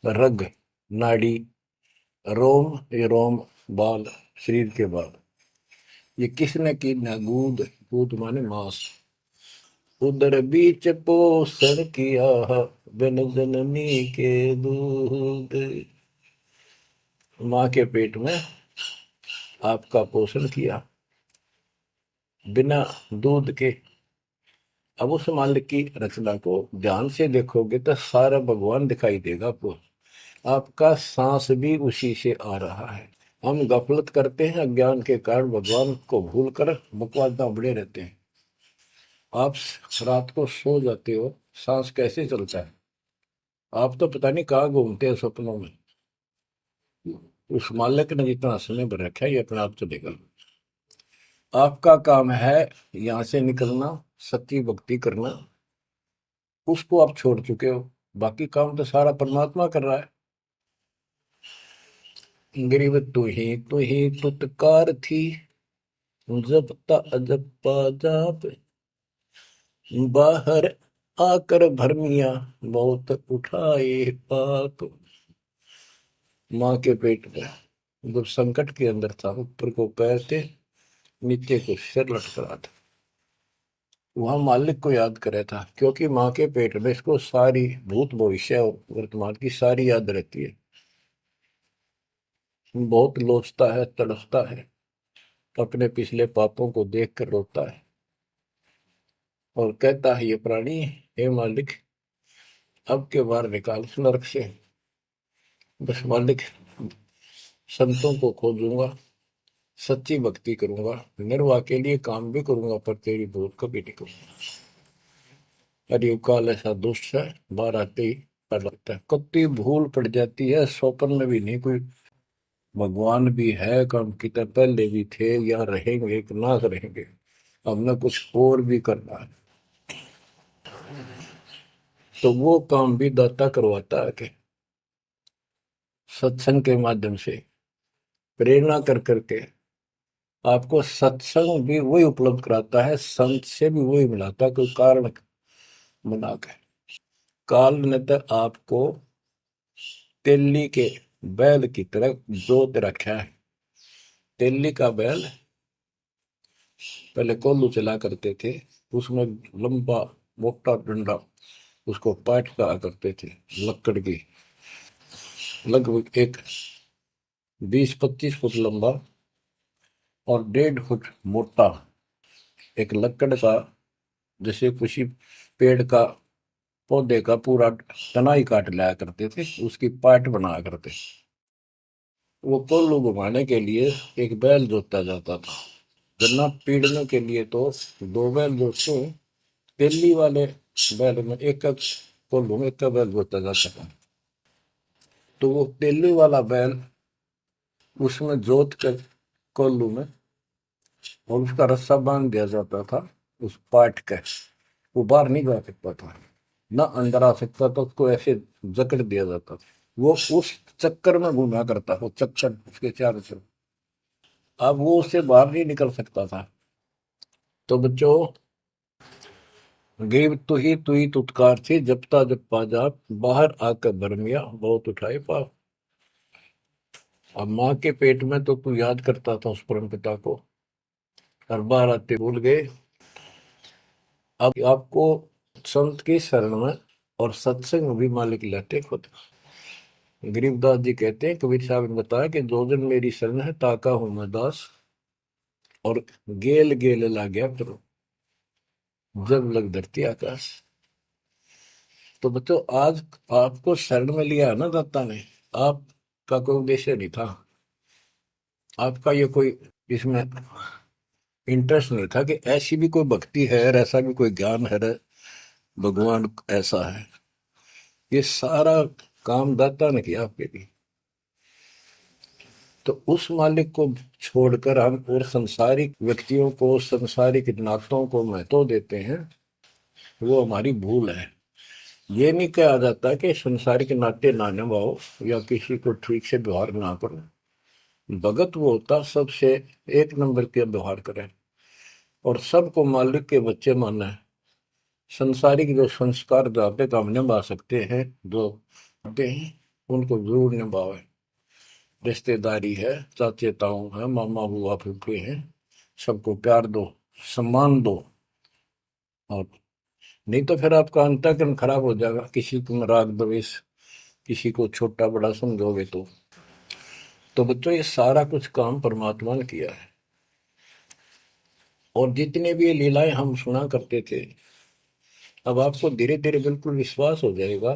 रग नाड़ी, रोम ये रोम बाल, शरीर के बाल। ये किसने की ना, गूद, गूद माने मांस, उदर बीच पोषण किया, बिन जननी के दूध। माँ के पेट में आपका पोषण किया बिना दूध के। अब उस मालिक की रचना को ध्यान से देखोगे तो सारा भगवान दिखाई देगा आपको। आपका सांस भी उसी से आ रहा है। हम गफलत करते हैं अज्ञान के कारण, भगवान को भूल कर बकवास में बड़े रहते हैं। आप रात को सो जाते हो, सांस कैसे चलता है? आप तो पता नहीं कहाँ घूमते हैं सपनों में। उस मालिक ने जितना समय भर रखा है ये अपने आप चलेगा। आपका काम है यहाँ से निकलना, सच्ची भक्ति करना, उसको आप छोड़ चुके हो। बाकी काम तो सारा परमात्मा कर रहा है। गरीब तू ही तुतकार थी, जपता अजपा जाप, बाहर आकर भरमिया बहुत उठाए पाप। माँ के पेट में जब संकट के अंदर था, ऊपर को पैर थे, नीचे को सिर लटक रहा था, वहां मालिक को याद करे था, क्योंकि माँ के पेट में इसको सारी भूत भविष्य और वर्तमान की सारी याद रहती है। बहुत लोचता है, तड़पता है, अपने पिछले पापों को देख कर रोता है और कहता है, ये प्राणी, हे मालिक, अब के बार निकाल इस नरक से। बस मालिक, संतों को खोजूंगा, सच्ची भक्ति करूंगा, निर्वाह के लिए काम भी करूंगा, पर तेरी भूल कभी नहीं करूंगा। अरे काल ऐसा दुष्ट है, बाहर आते ही पर लगता है कत्ती भूल पड़ जाती है, स्वप्न में भी नहीं कोई भगवान भी है, काम की तरह पहले भी थे या रहेंगे कि ना रहेंगे, हमने कुछ और भी करना है। तो वो काम भी दाता करवाता है कि सत्संग के माध्यम से प्रेरणा कर करके आपको सत्संग भी वही उपलब्ध कराता है, संत से भी वही मिलाता है, कोई कारण बना के। काल ने तो आपको तेली के बैल की तरह जोत रखा है। तेली का बैल पहले कोल्लू चला करते थे, उसमें लंबा मोटा डंडा, उसको पाट करा करते थे लकड़ की, लगभग एक 20-25 फुट लंबा और 1.5 फुट मोटा, एक लकड़ का, जैसे किसी पेड़ का पौधे का पूरा तनाई काट लाया करते थे, उसकी पाट बनाया करते। वो कोल्लू घुमाने के लिए एक बैल जोता जाता था। गन्ना पीड़ने के लिए तो 2 बैल जोतते हैं। तेली वाले बैल में एक कोल्लू में एक बैल जोता जाता था। तो वो तेली वाला बैल उसमें जोत कर कोल्लू में, और उसका रस्सा बांध दिया जाता था उस पाट का। वो बाहर नहीं जा सकता था, ना अंदर आ सकता था, उसको ऐसे जकड़ दिया जाता था। वो उस चक्कर में घूमा करता, वो चक्कर उसके चारों तरफ, अब वो उससे बाहर नहीं निकल सकता था। तो बच्चों, गरीब तू ही तुतकार थी, जपता जपा जाप, बाहर आकर भरमिया बहुत उठाए पाप। अब माँ के पेट में तो तू याद करता था उस परम पिता को, हर बार आते भूल गए। अब आपको संत की शरण में और सत्संग में भी मालिक लेते खुद। गरीबदास जी कहते हैं, कबीर साहब ने बताया कि जो दिन मेरी शरण है ताका हूं मैं दास, और गेल गेल ला गया फिर जब लग धरती आकाश। तो बच्चों, आज आपको शरण में लिया है ना दाता ने, आपका कोई उद्देश्य नहीं था, आपका ये कोई इसमें इंटरेस्ट नहीं था कि ऐसी भी कोई भक्ति है और ऐसा भी कोई ज्ञान है, भगवान ऐसा है। ये सारा काम दाता ने किया आपके लिए। तो उस मालिक को छोड़कर हम और संसारिक व्यक्तियों को, संसारिक नातों को महत्व देते हैं, वो हमारी भूल है। ये नहीं कहा जाता कि संसारिक नाते ना निभाओ या किसी को ठीक से व्यवहार ना करो। भगत वो होता सबसे एक नंबर के व्यवहार करे और सबको मालिक के बच्चे माने। संसारिक जो संस्कार जाते काम निभा सकते हैं, जो आते हैं, उनको जरूर निभावे। रिश्तेदारी है, चाचे ताऊ है, मामा बुआ फूफे हैं, सबको प्यार दो, सम्मान दो, और नहीं तो फिर आपका अंतःकरण खराब हो जाएगा, किसी को राग द्वेष, किसी को छोटा बड़ा समझोगे तो बच्चों ये सारा कुछ काम परमात्मा ने किया है। और जितने भी ये लीलाएं हम सुना करते थे, अब आपको धीरे धीरे बिल्कुल विश्वास हो जाएगा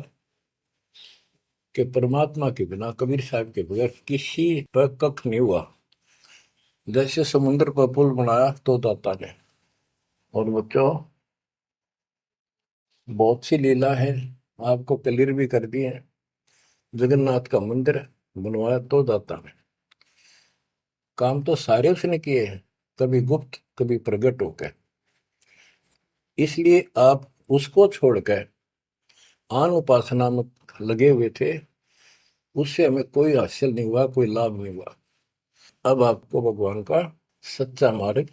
कि परमात्मा के बिना, कबीर साहब के बगैर किसी पर कख नहीं हुआ। जैसे समुद्र पर पुल बनाया तो दाता ने। और बच्चों बहुत सी लीला है, आपको क्लियर भी कर दी है। जगन्नाथ का मंदिर बनवाया तो दाता ने। काम तो सारे उसने किए हैं, कभी गुप्त कभी प्रकट होकर। इसलिए आप उसको छोड़कर आन उपासना में लगे हुए थे, उससे हमें कोई हासिल नहीं हुआ, कोई लाभ नहीं हुआ। अब आपको भगवान का सच्चा मार्ग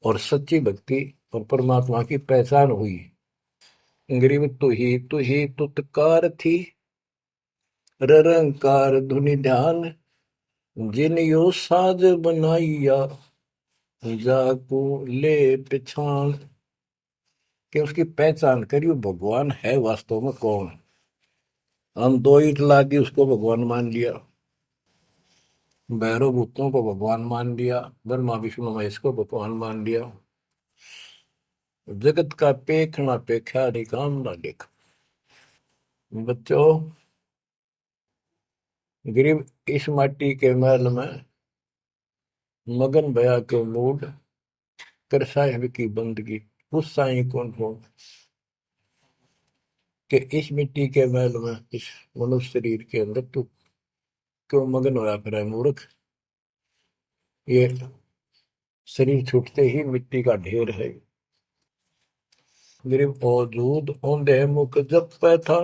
और सच्ची भक्ति और परमात्मा की पहचान हुई। गरीब तू ही तुतकार थी, ररंकार धुनि ध्यान, जिन यो साज बनाइया, जाको ले पहचान। कि उसकी पहचान करी, वो भगवान है वास्तव में कौन। हम दो ईंट ला दी, उसको भगवान मान लिया। भैरव भूतों को भगवान मान लिया, ब्रह्मा विष्णु महेश को भगवान मान लिया। जगत का पेखना पेखा, निकाम ना देख। बच्चों गरीब इस माटी के महल में मगन भया के मूड कर साहिब की बंदगी, उस साई कौन हो कि इस मिट्टी के महल में, इस मनुष्य शरीर के अंदर तू क्यों मगन होया फिर है मूर्ख। ये शरीर छूटते ही मिट्टी का ढेर है। गरीब औजूद औंधे मुख जप पे था,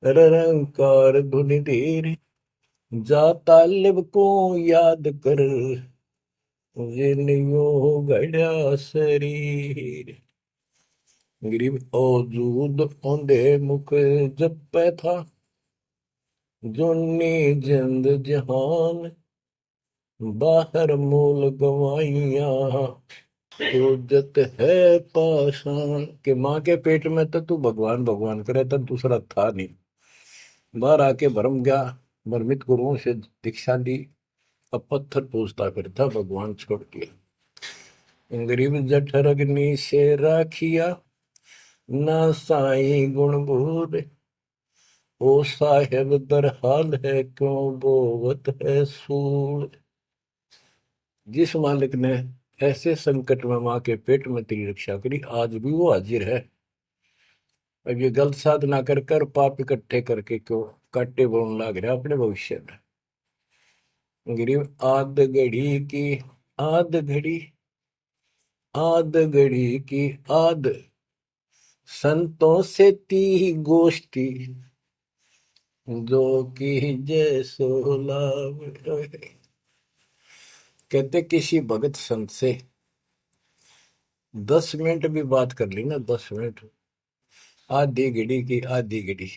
रंकार धुनि धीर, जा तालिब को याद कर, जिन्यो गड़ा शरीर। गरीब औजूद औंधे मुख जप पे था, जोनी जिंद जहान, बाहर मूल गवाइया, तो जत है पाषाण। के माँ के पेट में तो तू भगवान भगवान करे, तो दूसरा था नहीं। बाहर आके भरम गया, भ्रमित गुरुओं से दीक्षा ली, अब पत्थर पूजता फिरता भगवान छोड़ के। गरीब जठर अग्नि से राखिया, ना साई गुण भूर, ओ साहेब दर हाल है क्यों बोवत है सूर। जिस मालिक ने ऐसे संकट में माँ के पेट में तेरी रक्षा करी, आज भी वो हाजिर है। अब ये गलत साधना कर कर पाप इकट्ठे करके क्यों काटे बोलने लग रहा अपने भविष्य में। गरीब आद घड़ी आद घड़ी की आद, संतों से ती गोष्ठी, जो की जय सो लाभ। कहते किसी भगत संत से 10 मिनट भी बात कर ली ना, 10 मिनट, आधी घड़ी की आधी घड़ी,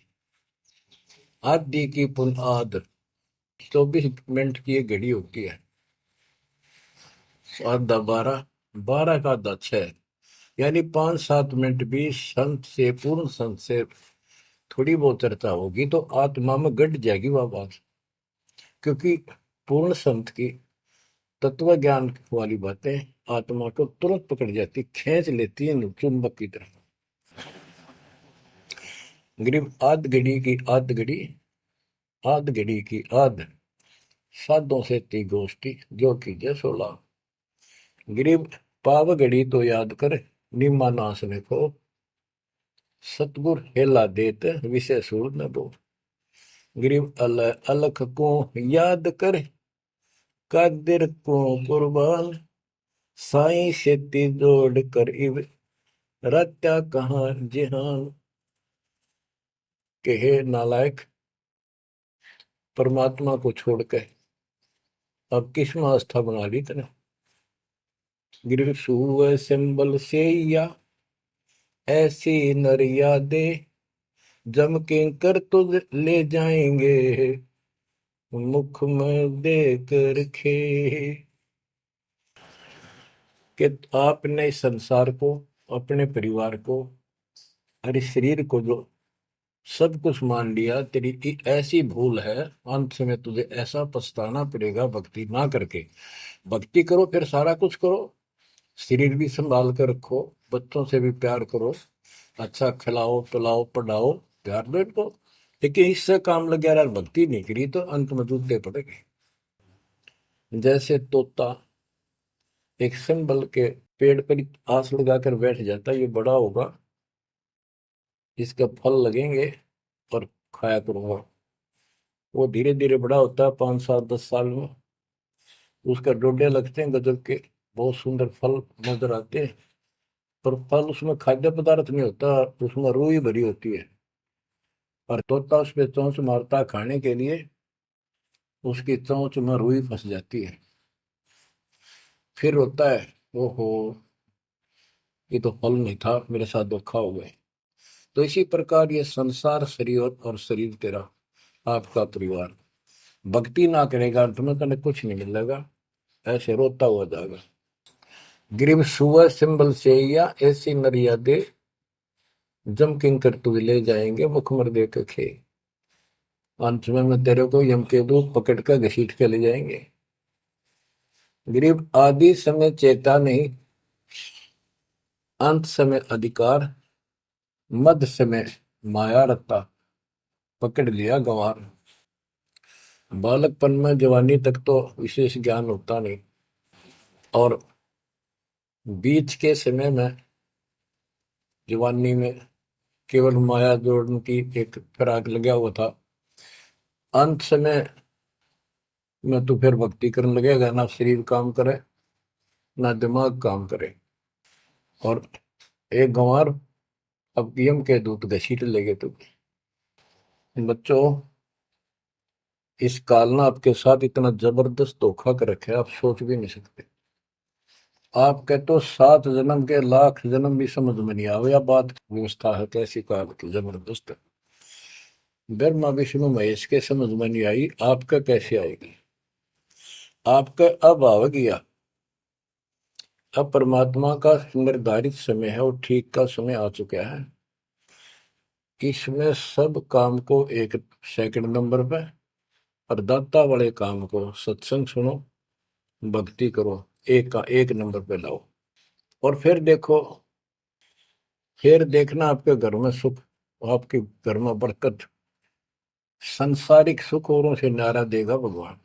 आधी की पुन आध, 24 मिनट की एक घड़ी होती है। आधा 12, 12 का आधा 6, यानी 5-7 मिनट भी संत से, पूर्ण संत से थोड़ी बहुत चर्चा होगी तो आत्मा में गट जाएगी वह बात। क्योंकि पूर्ण संत की तत्व ज्ञान वाली बातें आत्मा को तुरंत पकड़ जाती, खींच लेती है चुंबक की तरह। गरीब आध घड़ी की आध, साधों से ती गोष्ठी, जो की जय 16। गरीब पाव घड़ी तो याद कर, निम्मा नाश ने को, सतगुर हेला देत विषय सूर न दो। गरीब अलख को याद कर, कादिर को कुर्बान, साई सेती जोड़ कर इव, रत्या कहाँ जिहान। के हे नालायक, परमात्मा को छोड़कर अब किस में आस्था बना ली तने। गिर सुअ सिंबल से या ऐसी नरिया दे, जम के कर तुझ ले जाएंगे, मुख में दे कर खे। कि आपने इस संसार को अपने परिवार को, अरे शरीर को जो सब कुछ मान लिया, तेरी ऐसी भूल है, अंत में तुझे ऐसा पछताना पड़ेगा भक्ति ना करके। भक्ति करो फिर सारा कुछ करो, शरीर भी संभाल कर रखो, बच्चों से भी प्यार करो, अच्छा खिलाओ पिलाओ पढ़ाओ, प्यार दो इनको। लेकिन इससे काम लग गया, भक्ति नहीं करी तो अंत में जूते पड़ेंगे। जैसे तोता एक सिंबल के पेड़ पर आस लगाकर बैठ जाता है, ये बड़ा होगा, इसका फल लगेंगे और खाया करूंगा। वो धीरे धीरे बड़ा होता है, 5 साल 10 साल में उसका डोडे लगते हैं गजब के, बहुत सुंदर फल नजर आते हैं। पर फल उसमें खाद्य पदार्थ नहीं होता, उसमें रूह ही भरी होती है। और तोता उस पर चोंच मारता खाने के लिए, उसकी चोंच में रूई फंस जाती है। फिर होता है, ओहो ये तो फल नहीं था, मेरे साथ धोखा हो गए। तो इसी प्रकार ये संसार शरीर और शरीर तेरा आपका परिवार, भक्ति ना करेगा अंत में तने कुछ नहीं मिलेगा, ऐसे रोता हुआ जाएगा। ग्रीव सुअर सिंबल से या ऐसी मर्यादे जम किंकर तू ले जाएंगे मुखमर दे के खे। अंत में तेरे को यम के दूत पकड़ कर घसीट के ले जाएंगे। गरीब आदि समय चेता नहीं, अंत समय अधिकार, मध्य समय माया रत्ता, पकड़ लिया गंवार। बालकपन में जवानी तक तो विशेष ज्ञान होता नहीं, और बीच के समय में जवानी में केवल माया जोड़ने की एक फिराक लगा हुआ था। अंत समय में तो फिर भक्ति करने लगेगा, ना शरीर काम करे ना दिमाग काम करे, और एक गंवार अब यम के दूत घसीट लेगे तुम्हें। बच्चों, इस काल ने आपके साथ इतना जबरदस्त धोखा कर रखा है, आप सोच भी नहीं सकते। आपके तो 7 जन्म के लाख जन्म भी समझ में नहीं आवे, या बात व्यवस्था है कैसी काल की जबरदस्त। ब्रह्मा विष्णु महेश के समझ में नहीं आई, आपका कैसे आएगी। आपका अब आवेगी, अब परमात्मा का निर्धारित समय है और ठीक का समय आ चुका है। इसमें सब काम को एक सेकंड नंबर पे, और दाता वाले काम को सत्संग सुनो, भक्ति करो, एक का एक नंबर पे लाओ। और फिर देखो, फिर देखना आपके घर में सुख, आपके घर में बरकत, संसारिक सुख औरों से न्यारा देगा भगवान।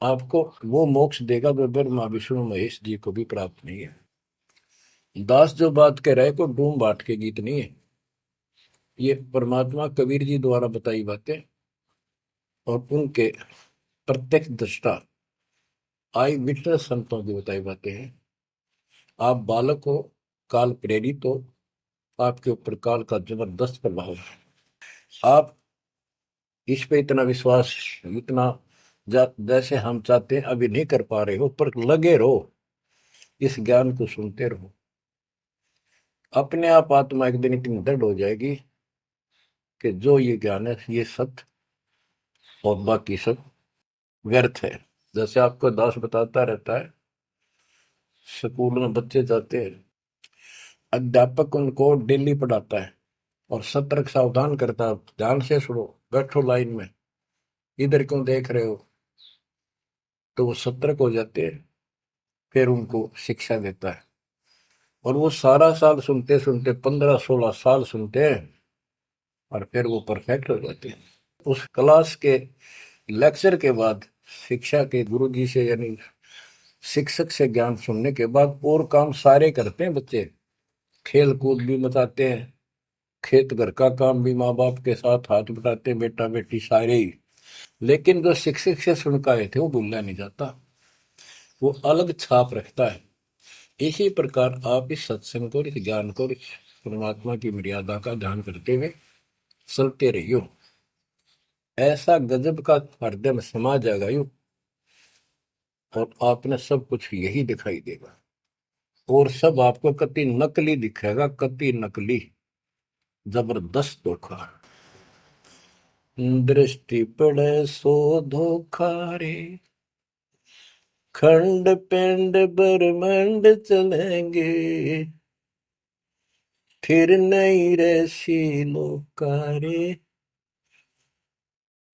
आपको वो मोक्ष देगा जो ब्रह्मा विष्णु महेश जी को भी प्राप्त नहीं है। दास जो बात कह रहे को डूम बाट के गीत नहीं है, ये परमात्मा कबीर जी द्वारा बताई बातें और उनके प्रत्यक्ष दृष्टा आई विटनेस संतों की बताई बातें हैं। आप बालक हो, काल प्रेरित हो, आपके ऊपर काल का जबरदस्त प्रभाव है। आप इस पे इतना विश्वास, इतना जैसे हम चाहते हैं अभी नहीं कर पा रहे हो, पर लगे रहो, इस ज्ञान को सुनते रहो। अपने आप आत्मा एक दिन इतनी दृढ़ हो जाएगी कि जो ये ज्ञान है ये सत्य और बाकी सब व्यर्थ है। जैसे आपको दास बताता रहता है, स्कूल में बच्चे जाते हैं, अध्यापक उनको डेली पढ़ाता है और सतर्क सावधान करता है, ध्यान से सुनो, बैठो लाइन में, इधर क्यों देख रहे हो। तो वो सतर्क हो जाते हैं, फिर उनको शिक्षा देता है, और वो सारा साल सुनते सुनते 15-16 साल सुनते हैं, और फिर वो परफेक्ट हो जाते हैं। उस क्लास के लेक्चर के बाद, शिक्षा के गुरु जी से यानी शिक्षक से ज्ञान सुनने के बाद और काम सारे करते हैं बच्चे, खेल कूद भी मचाते हैं, खेत घर का काम भी माँ बाप के साथ हाथ बटाते हैं, बेटा बेटी सारे ही। लेकिन जो शिक्षक से सुन के आए थे वो भूलना नहीं जाता, वो अलग छाप रखता है। इसी प्रकार आप इस सत्संग को, इस ज्ञान को, इस परमात्मा की मर्यादा का ध्यान करते हुए चलते रहियो, ऐसा गजब का हृदय में समा जाएगा यू, और आपने सब कुछ यही दिखाई देगा, और सब आपको कति नकली दिखेगा, कति नकली, जबरदस्त धोखा। दृष्टि पड़े सो धोखा रे, खंड पिंड ब्रह्मांड चलेंगे, फिर नहीं रसी लोकारे,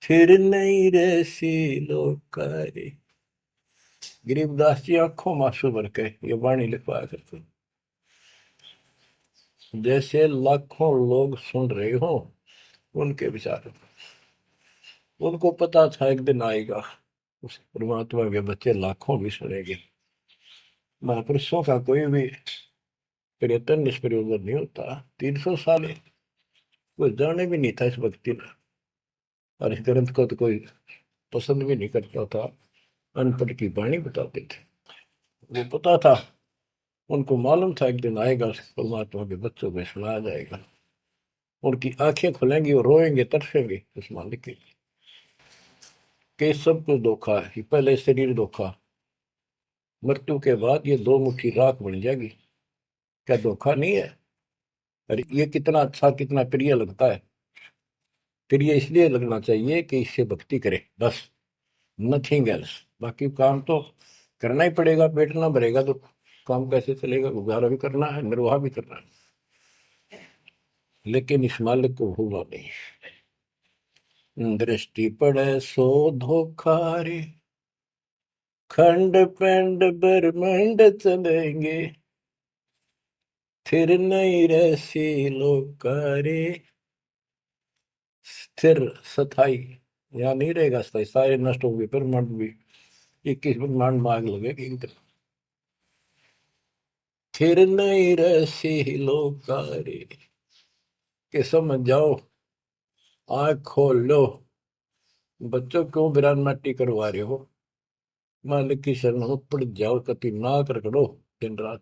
फिर नहीं रसी लोकारे। गरीबदास जी आंखों मासू भर के ये वाणी लिखवाया करते, जैसे लाखों लोग सुन रहे हो उनके विचार। उनको पता था एक दिन आएगा उस परमात्मा के बच्चे लाखों भी सुनेंगे। महापुरुषों का कोई भी प्रयत्न निष्प्रयोजन नहीं होता। 300 साल कोई जाने भी नहीं था इस भक्ति में, और इस ग्रंथ को तो कोई पसंद भी नहीं करता था। अनपढ़ की वाणी बताते थे, वो पता था, उनको मालूम था एक दिन आएगा परमात्मा के बच्चों में सुनाया जाएगा। उनकी आंखें खुलेंगी और रोएंगे, तरसेंगे उस मालिक के लिए कि सब कुछ धोखा है। ये पहले शरीर धोखा, मृत्यु के बाद ये 2 मुट्ठी राख बन जाएगी। क्या धोखा नहीं है? अरे ये कितना अच्छा, कितना प्रिय लगता है। प्रिय इसलिए लगना चाहिए कि इससे भक्ति करे, बस, नथिंग एल्स। बाकी काम तो करना ही पड़ेगा, पेट ना भरेगा तो काम कैसे चलेगा? गुजारा भी करना है, निर्वाह भी करना है, लेकिन इस मालिक को भूलना नहीं। दृष्टि पड़े सो धोखा रे, खंड पिंड ब्रह्मंड चलेंगे, फिर नहीं रसी लोकारे। स्थिर स्थाई यहाँ नहीं रहेगा, स्थाई सारे नष्ट होंगे, ब्रह्मांड भी 21 ब्रह्मांड में आग लगेगी एक दिन। फिर नहीं रसी लोकारे, कि समझ जाओ, आँख खोल लो। बच्चों क्यों बिरान माटी करवा रहे हो? मालिक की शरण हो, पड़ जाओ, कति नाक रगड़ो दिन रात,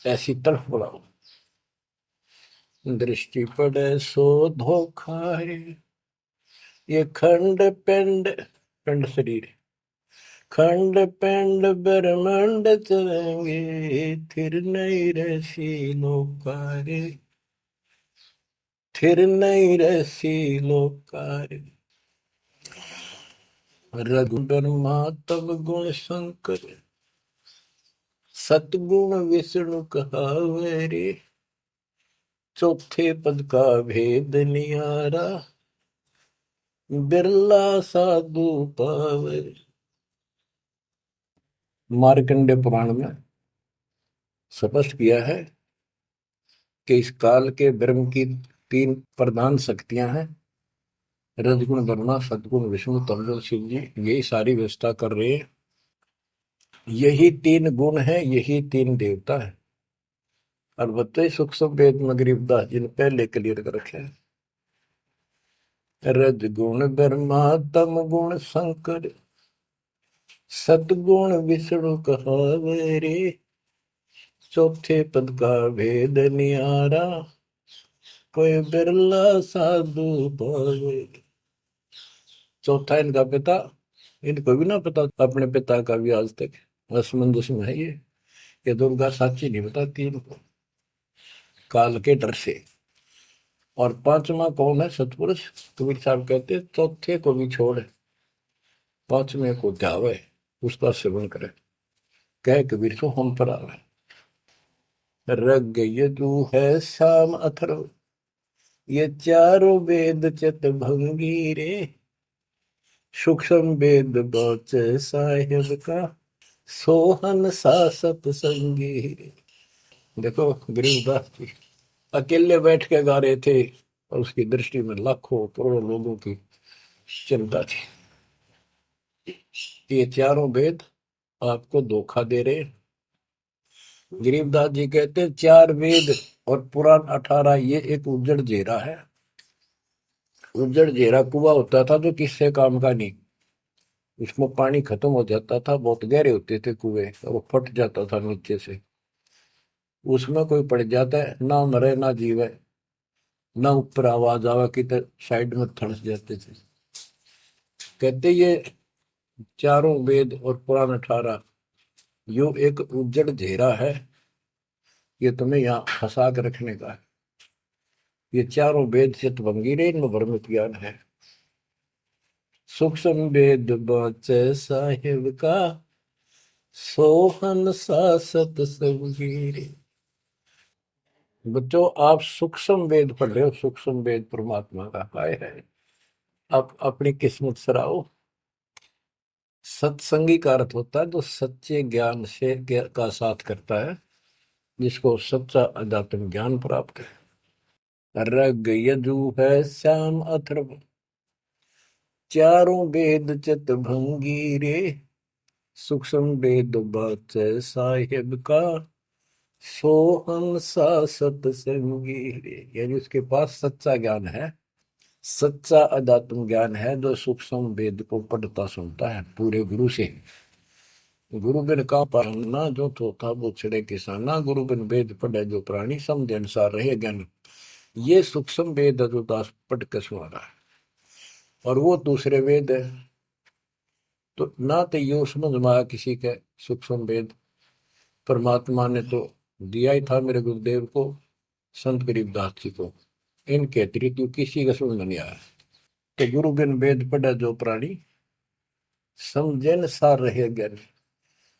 ऐसी तड़फ बढ़ाओ। दृष्टि पड़े सो धोखा रे, ये खंड पिंड, पिंड शरीर, खंड पिंड ब्रह्मांड चलेंगे, फिर नहीं रसी लोकारे, फिर नहीं रसी लोकारे। रघुब्रह्मा तब गुण शंकर, सतगुण विष्णु कहावे रे, चौथे पद का भेद निहारा, बिरला साधु पावे। मार्कंडे पुराण में स्पष्ट किया है कि इस काल के ब्रह्म की 3 प्रधान शक्तियां हैं, रजगुण ब्रह्मा, सदगुण विष्णु, तमगुण शिव जी। यही सारी व्यवस्था कर रहे हैं। यही 3 गुण है, यही 3 देवता है। और बताइए सूक्ष्म वेद में गरीबदास जी ने पहले क्लियर कर रखे हैं, रजगुण ब्रह्मा तम गुण शंकर, सतगुण विष्णु कहावे रे, चौथे पद का भेद निहारा, कोई बिरला साधु पावे। चौथा इनका पिता, इनको भी ना पता अपने पिता का भी आज तक, असमंजस में है ये दुर्गा साची नहीं बताती इनको, काल के डर से। और 5वां कौन है? सतपुरुष। कबीर साहब कहते चौथे को भी छोड़, 5वें को ध्यावे, उसका सेवन करे, कह कबीर सो हम पर आवे। रग यजु है शाम अथर्व, ये चारों वेद चित भंगी रे, सूक्ष्म वेद बचे साहिब का, सोहन सा सतसंगी रे। देखो गरीबदास जी अकेले बैठ के गा रहे थे, और उसकी दृष्टि में लाखों करोड़ों लोगों की चिंता थी। ये चारों वेद आपको धोखा दे रहे। गरीबदास जी कहते 4 वेद और पुराण 18, ये एक उज्जड़ जेरा है। उज्जड़ जेरा कुआं होता था जो किससे काम का नहीं, उसमें पानी खत्म हो जाता था, बहुत गहरे होते थे कुएं, और वो फट जाता था नीचे से। उसमें कोई पड़ जाता है, ना मरे ना जीवे, ना ऊपर आवाज आवे कि तो साइड में थड़स जाते थे। कहते ये चारों वेद और पुराण 18 यो एक उज्जड़ घेरा है, ये तुम्हें यहाँ फंसा कर रखने का है। ये चारों वेद चितभंगी रे, इनमें भ्रमित ज्ञान है। सूक्ष्म वेद बचे साहिब का, सोहन सा सतसंगी रे। बच्चों आप सूक्ष्म वेद पढ़ रहे हो, सूक्ष्म वेद परमात्मा का काय है। आप अपनी किस्मत सराओ। सत्संगी का अर्थ होता है जो सच्चे ज्ञान से का साथ करता है, जिसको सच्चा अध्यात्म ज्ञान प्राप्त है। रग यजु है श्याम अथर्व, चारों वेद चित भंगी रे, सूक्ष्म वेद बात साहिब का, सोहम सा सत्संगी रे। यानी उसके पास सच्चा ज्ञान है, सच्चा अध्यात्म ज्ञान है, जो सूक्ष्म वेद को पढ़ता सुनता है पूरे गुरु से। गुरु बिन का पढ़ना जो था वो छड़े किसाना, गुरु बिन वेद पढ़े जो प्राणी, समझ अनुसार रहे ज्ञान। ये सूक्ष्म वेद है जो दास पढ़ के सुना रहा है, और वो दूसरे वेद है। तो ना तो ये समझ में आया किसी के सूक्ष्म वेद, परमात्मा ने तो दिया ही था मेरे गुरुदेव को, संत गरीबदास जी को, इनके अतिरिक्त किसी का समझ में नहीं आया। तो गुरु बिन वेद पढ़े जो प्राणी, समझे न सार रहे ज्ञान।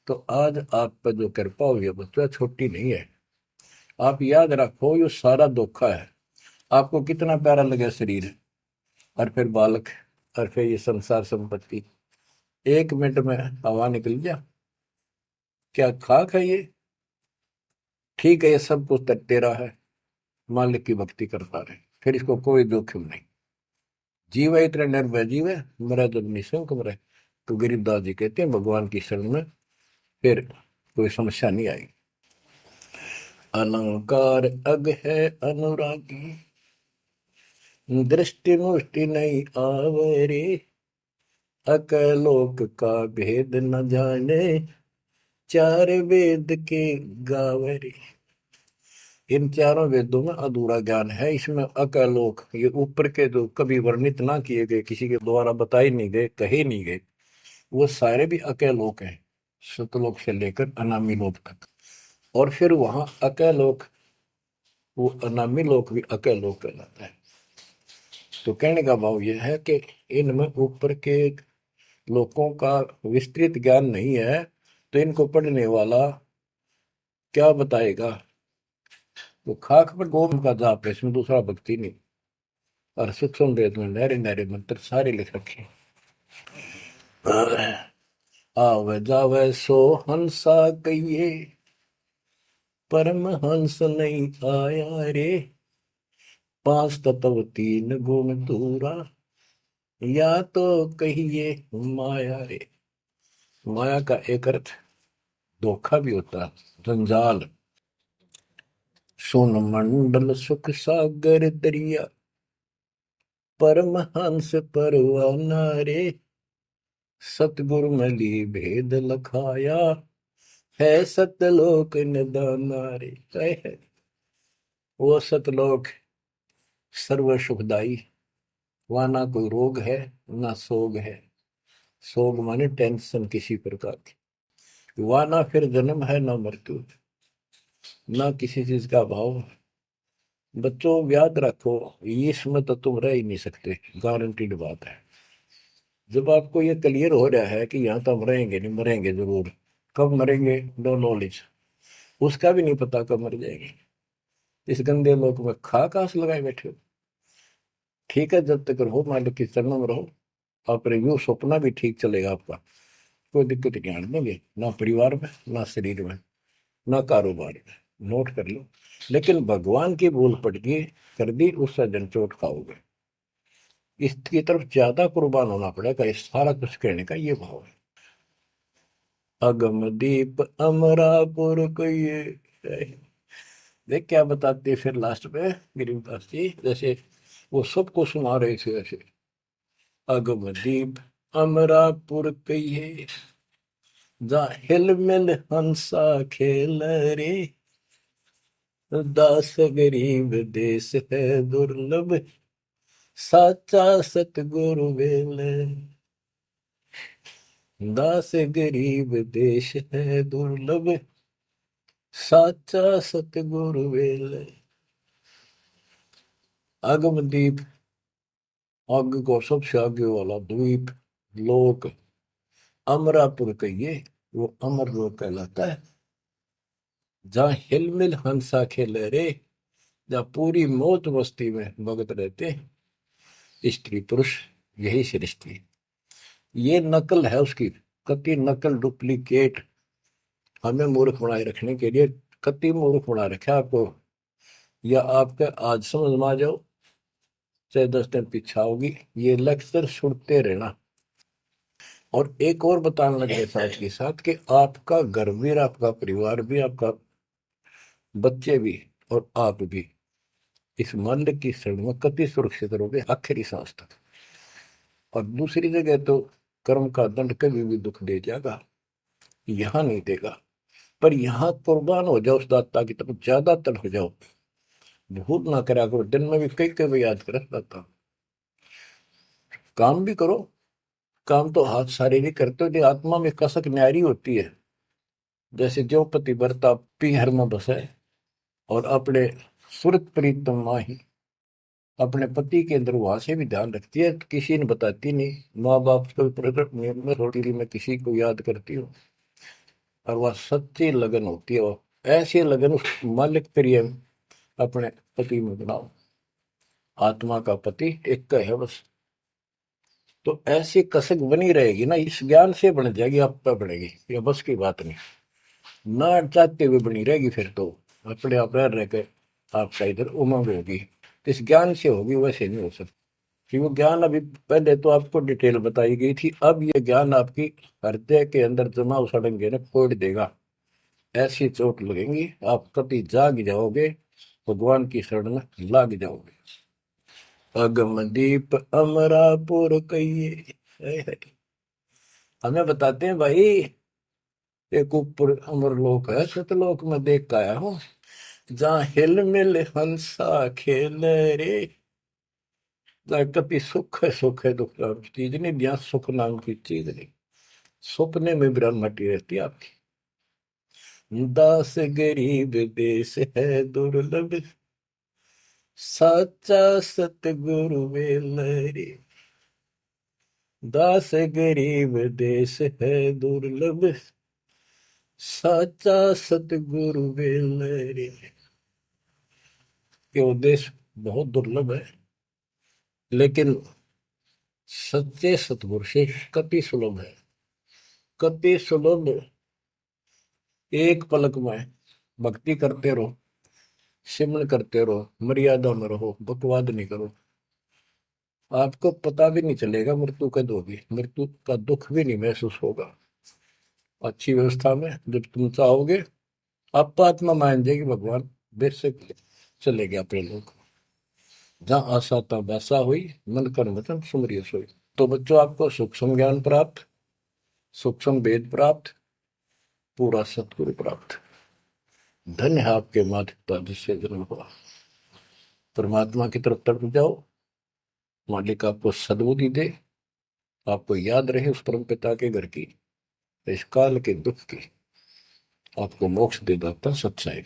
तो आज आप पर जो कृपा हुई है बच्चा, छोटी नहीं है। आप याद रखो ये सारा धोखा है। आपको कितना प्यारा लगे शरीर, और फिर बालक, और फिर ये संसार संपत्ति, 1 मिनट में हवा निकल गया। क्या खाक है ये? ठीक है, ये सब कुछ तेरा है, मालिक की भक्ति करता रहे, फिर इसको कोई जोखिम नहीं। जीव है इतना निर्भय जीव है, मरा जब निशंक मरे। तो गरीबदास जी कहते हैं भगवान की शरण में फिर कोई समस्या नहीं आई। अलंकार अग है अनुरागी, दृष्टि मुष्टि नहीं आवरे, अकलोक का भेद न जाने, चार वेद के गावरे। इन चारों वेदों में अधूरा ज्ञान है, इसमें अकलोक, ये ऊपर के जो कभी वर्णित ना किए गए, किसी के द्वारा बताए नहीं गए, कहे नहीं गए, वो सारे भी अकलोक हैं, सतलोक से लेकर अनामी लोक तक। और फिर वहां अकलोक, वो अनामी लोक भी अकलोक कहलाता है। तो कहने का भाव यह है कि इनमें ऊपर के लोगों का विस्तृत ज्ञान नहीं है, तो इनको पढ़ने वाला क्या बताएगा। तो खाक पर गोम का जाप है, इसमें दूसरा भक्ति नहीं। और सूक्ष्म वेद में नहरे नहरे मंत्र सारे लिख रखे। आवे जावे सो हंसा कहिए, परम हंस नहीं आया रे, 5 तत्व 3 गुण दूरा, या तो कहिए माया रे। माया का एक अर्थ धोखा भी होता है, जंजाल। सुन मंडल सुख सागर दरिया, परमहंस परवाना रे, सतगुरु मली भेद लखाया, है सतलोक निदाना रे। है वो सतलोक सर्व सुखदाई, वहां ना कोई रोग है ना सोग है। सोग माने टेंशन किसी प्रकार की, वहां ना फिर जन्म है ना मृत्यु, ना किसी चीज का भाव। बच्चों याद रखो, इसमें तो तुम रह ही नहीं सकते, गारंटीड बात है। जब आपको ये क्लियर हो रहा है कि यहाँ तो हम रहेंगे नहीं, मरेंगे जरूर, कब मरेंगे नो नॉलेज, उसका भी नहीं पता कब मर जाएंगे। इस गंदे लोक में खा कास लगाए बैठे हो। ठीक है, जब तक रहो मालिक की शरण में रहो, अपने यूं सपना भी ठीक चलेगा आपका, कोई दिक्कत नहीं आने देंगे, ना परिवार में ना शरीर में ना कारोबार में। नोट कर लो। लेकिन भगवान की भूल पड़ गई, कर दी, उससे जनचोट खाओगे। इसकी तरफ ज्यादा कुर्बान होना पड़ेगा। इस सारा कुछ कहने का ये भाव है। अगम दीप अमरापुर को ये देख क्या बताते फिर लास्ट में गरीबदास जी, जैसे वो सबको सुना रहे थे ऐसे। अगम दीप अमरापुर कहिए, जा हिल मिल हंसा खेल रे, दास गरीब देश है दुर्लभ, साचा सतगुरु वेल। दास गरीब देश है दुर्लभ, साचा सतगुरु वेल। अगम दीप, आग को सबसे आगे वाला द्वीप, लोक, अमरापुर कहिए, वो अमर लोक कहलाता है, जहाँ हिलमिल हंसा खेले रे, जहाँ पूरी मौज मस्ती में भगत रहते स्त्री पुरुष, यही सृष्टि। ये नकल है उसकी, कति नकल डुप्लीकेट हमें मूर्ख बनाए रखने के लिए। कति मूर्ख बना रखा आपको, या आपके आज समझ में आ जाओ चाहे 10 दिन पीछा होगी, ये लेक्चर सुनते रहना। और एक और बताने लगे साथ के साथ कि आपका घर भी, आपका परिवार भी, आपका बच्चे भी और आप भी इस मन की शरण में कति सुरक्षित रहोगे आखिरी सांस तक। और दूसरी जगह तो कर्म का दंड कभी भी दुख दे जाएगा, यहां नहीं देगा। पर यहां कुर्बान हो जाओ उस दाता की तरफ, ज्यादातर हो जाओ, भूल ना करा करो। दिन में भी कई कई याद कर दाता। काम भी करो, काम तो हाथ शारीरिक करते हो, आत्मा में कसक न्यारी होती है। जैसे जो पति बरता पीहर में बसे और अपने सुरत प्रीतम माही अपने पति के अंदर वहां से भी ध्यान रखती है, किसी ने बताती नहीं। माँ बाप को प्रकट में थोड़ी मैं किसी को याद करती हूँ, और वह सच्ची लगन होती है। वो ऐसी लगन उस मालिक प्रिय अपने पति में बनाओ। आत्मा का पति एक का है बस। तो ऐसी कसक बनी रहेगी ना, इस ज्ञान से बन जाएगी, आप पे बढ़ेगी, ये बस की बात नहीं। ना चाहते हुए बनी रहेगी, फिर तो अपने आप रह के आपका इधर उमंग होगी। इस ज्ञान से होगी, वैसे नहीं हो सकती। कि वो ज्ञान अभी पहले तो आपको डिटेल बताई गई थी, अब ये ज्ञान आपकी हृदय के अंदर जमा उड़ेंगे ना, कोड़ देगा। ऐसी चोट लगेंगी, आप कभी जाग जाओगे, भगवान की शरण में लाग जाओगे। अगम दीप अमरापुर कहिए, हमें बताते हैं भाई, एक ऊपर अमरलोक है, सतलोक में देख के आया हूँ, जहाँ हिल मिल हंसा खेल रे। कभी सुख है, सुख है, दुख नाम की चीज नहीं, यहाँ सुख नाम की चीज नहीं। सपने में बिरानमटी रहती है आपकी। दास गरीब देश है दुर्लभ, साचा सतगुरु मिल रे। दास गरीब देश है दुर्लभ, साचा सतगुरु मिल रे। ये देश बहुत दुर्लभ है, लेकिन सच्चे सतगुरु से कति सुलभ है, कति सुलभ। एक पलक में भक्ति करते रहो, सिमरन करते रहो, मर्यादा में रहो, बकवाद नहीं करो। आपको पता भी नहीं चलेगा मृत्यु कब होगी, मृत्यु का दुख भी नहीं महसूस होगा। अच्छी व्यवस्था में जब तुम चाहोगे, आप आत्मा मान जाएगी, भगवान बेशक चले गया अपने लोग। जहाँ आशा था वैसा हुई, मन कर वचन सुमरिय सोई। तो बच्चों, आपको सूक्ष्म ज्ञान प्राप्त, सूक्ष्म वेद प्राप्त, पूरा सतगुरु प्राप्त। धन्य है आपके माता पिता जिससे जन्म हुआ। परमात्मा की तरफ तड़प जाओ, मालिक आपको सद्बुद्धि दे, आपको याद रहे उस परम पिता के घर की, इस काल के दुख की, आपको मोक्ष दे दाता सच्चाई।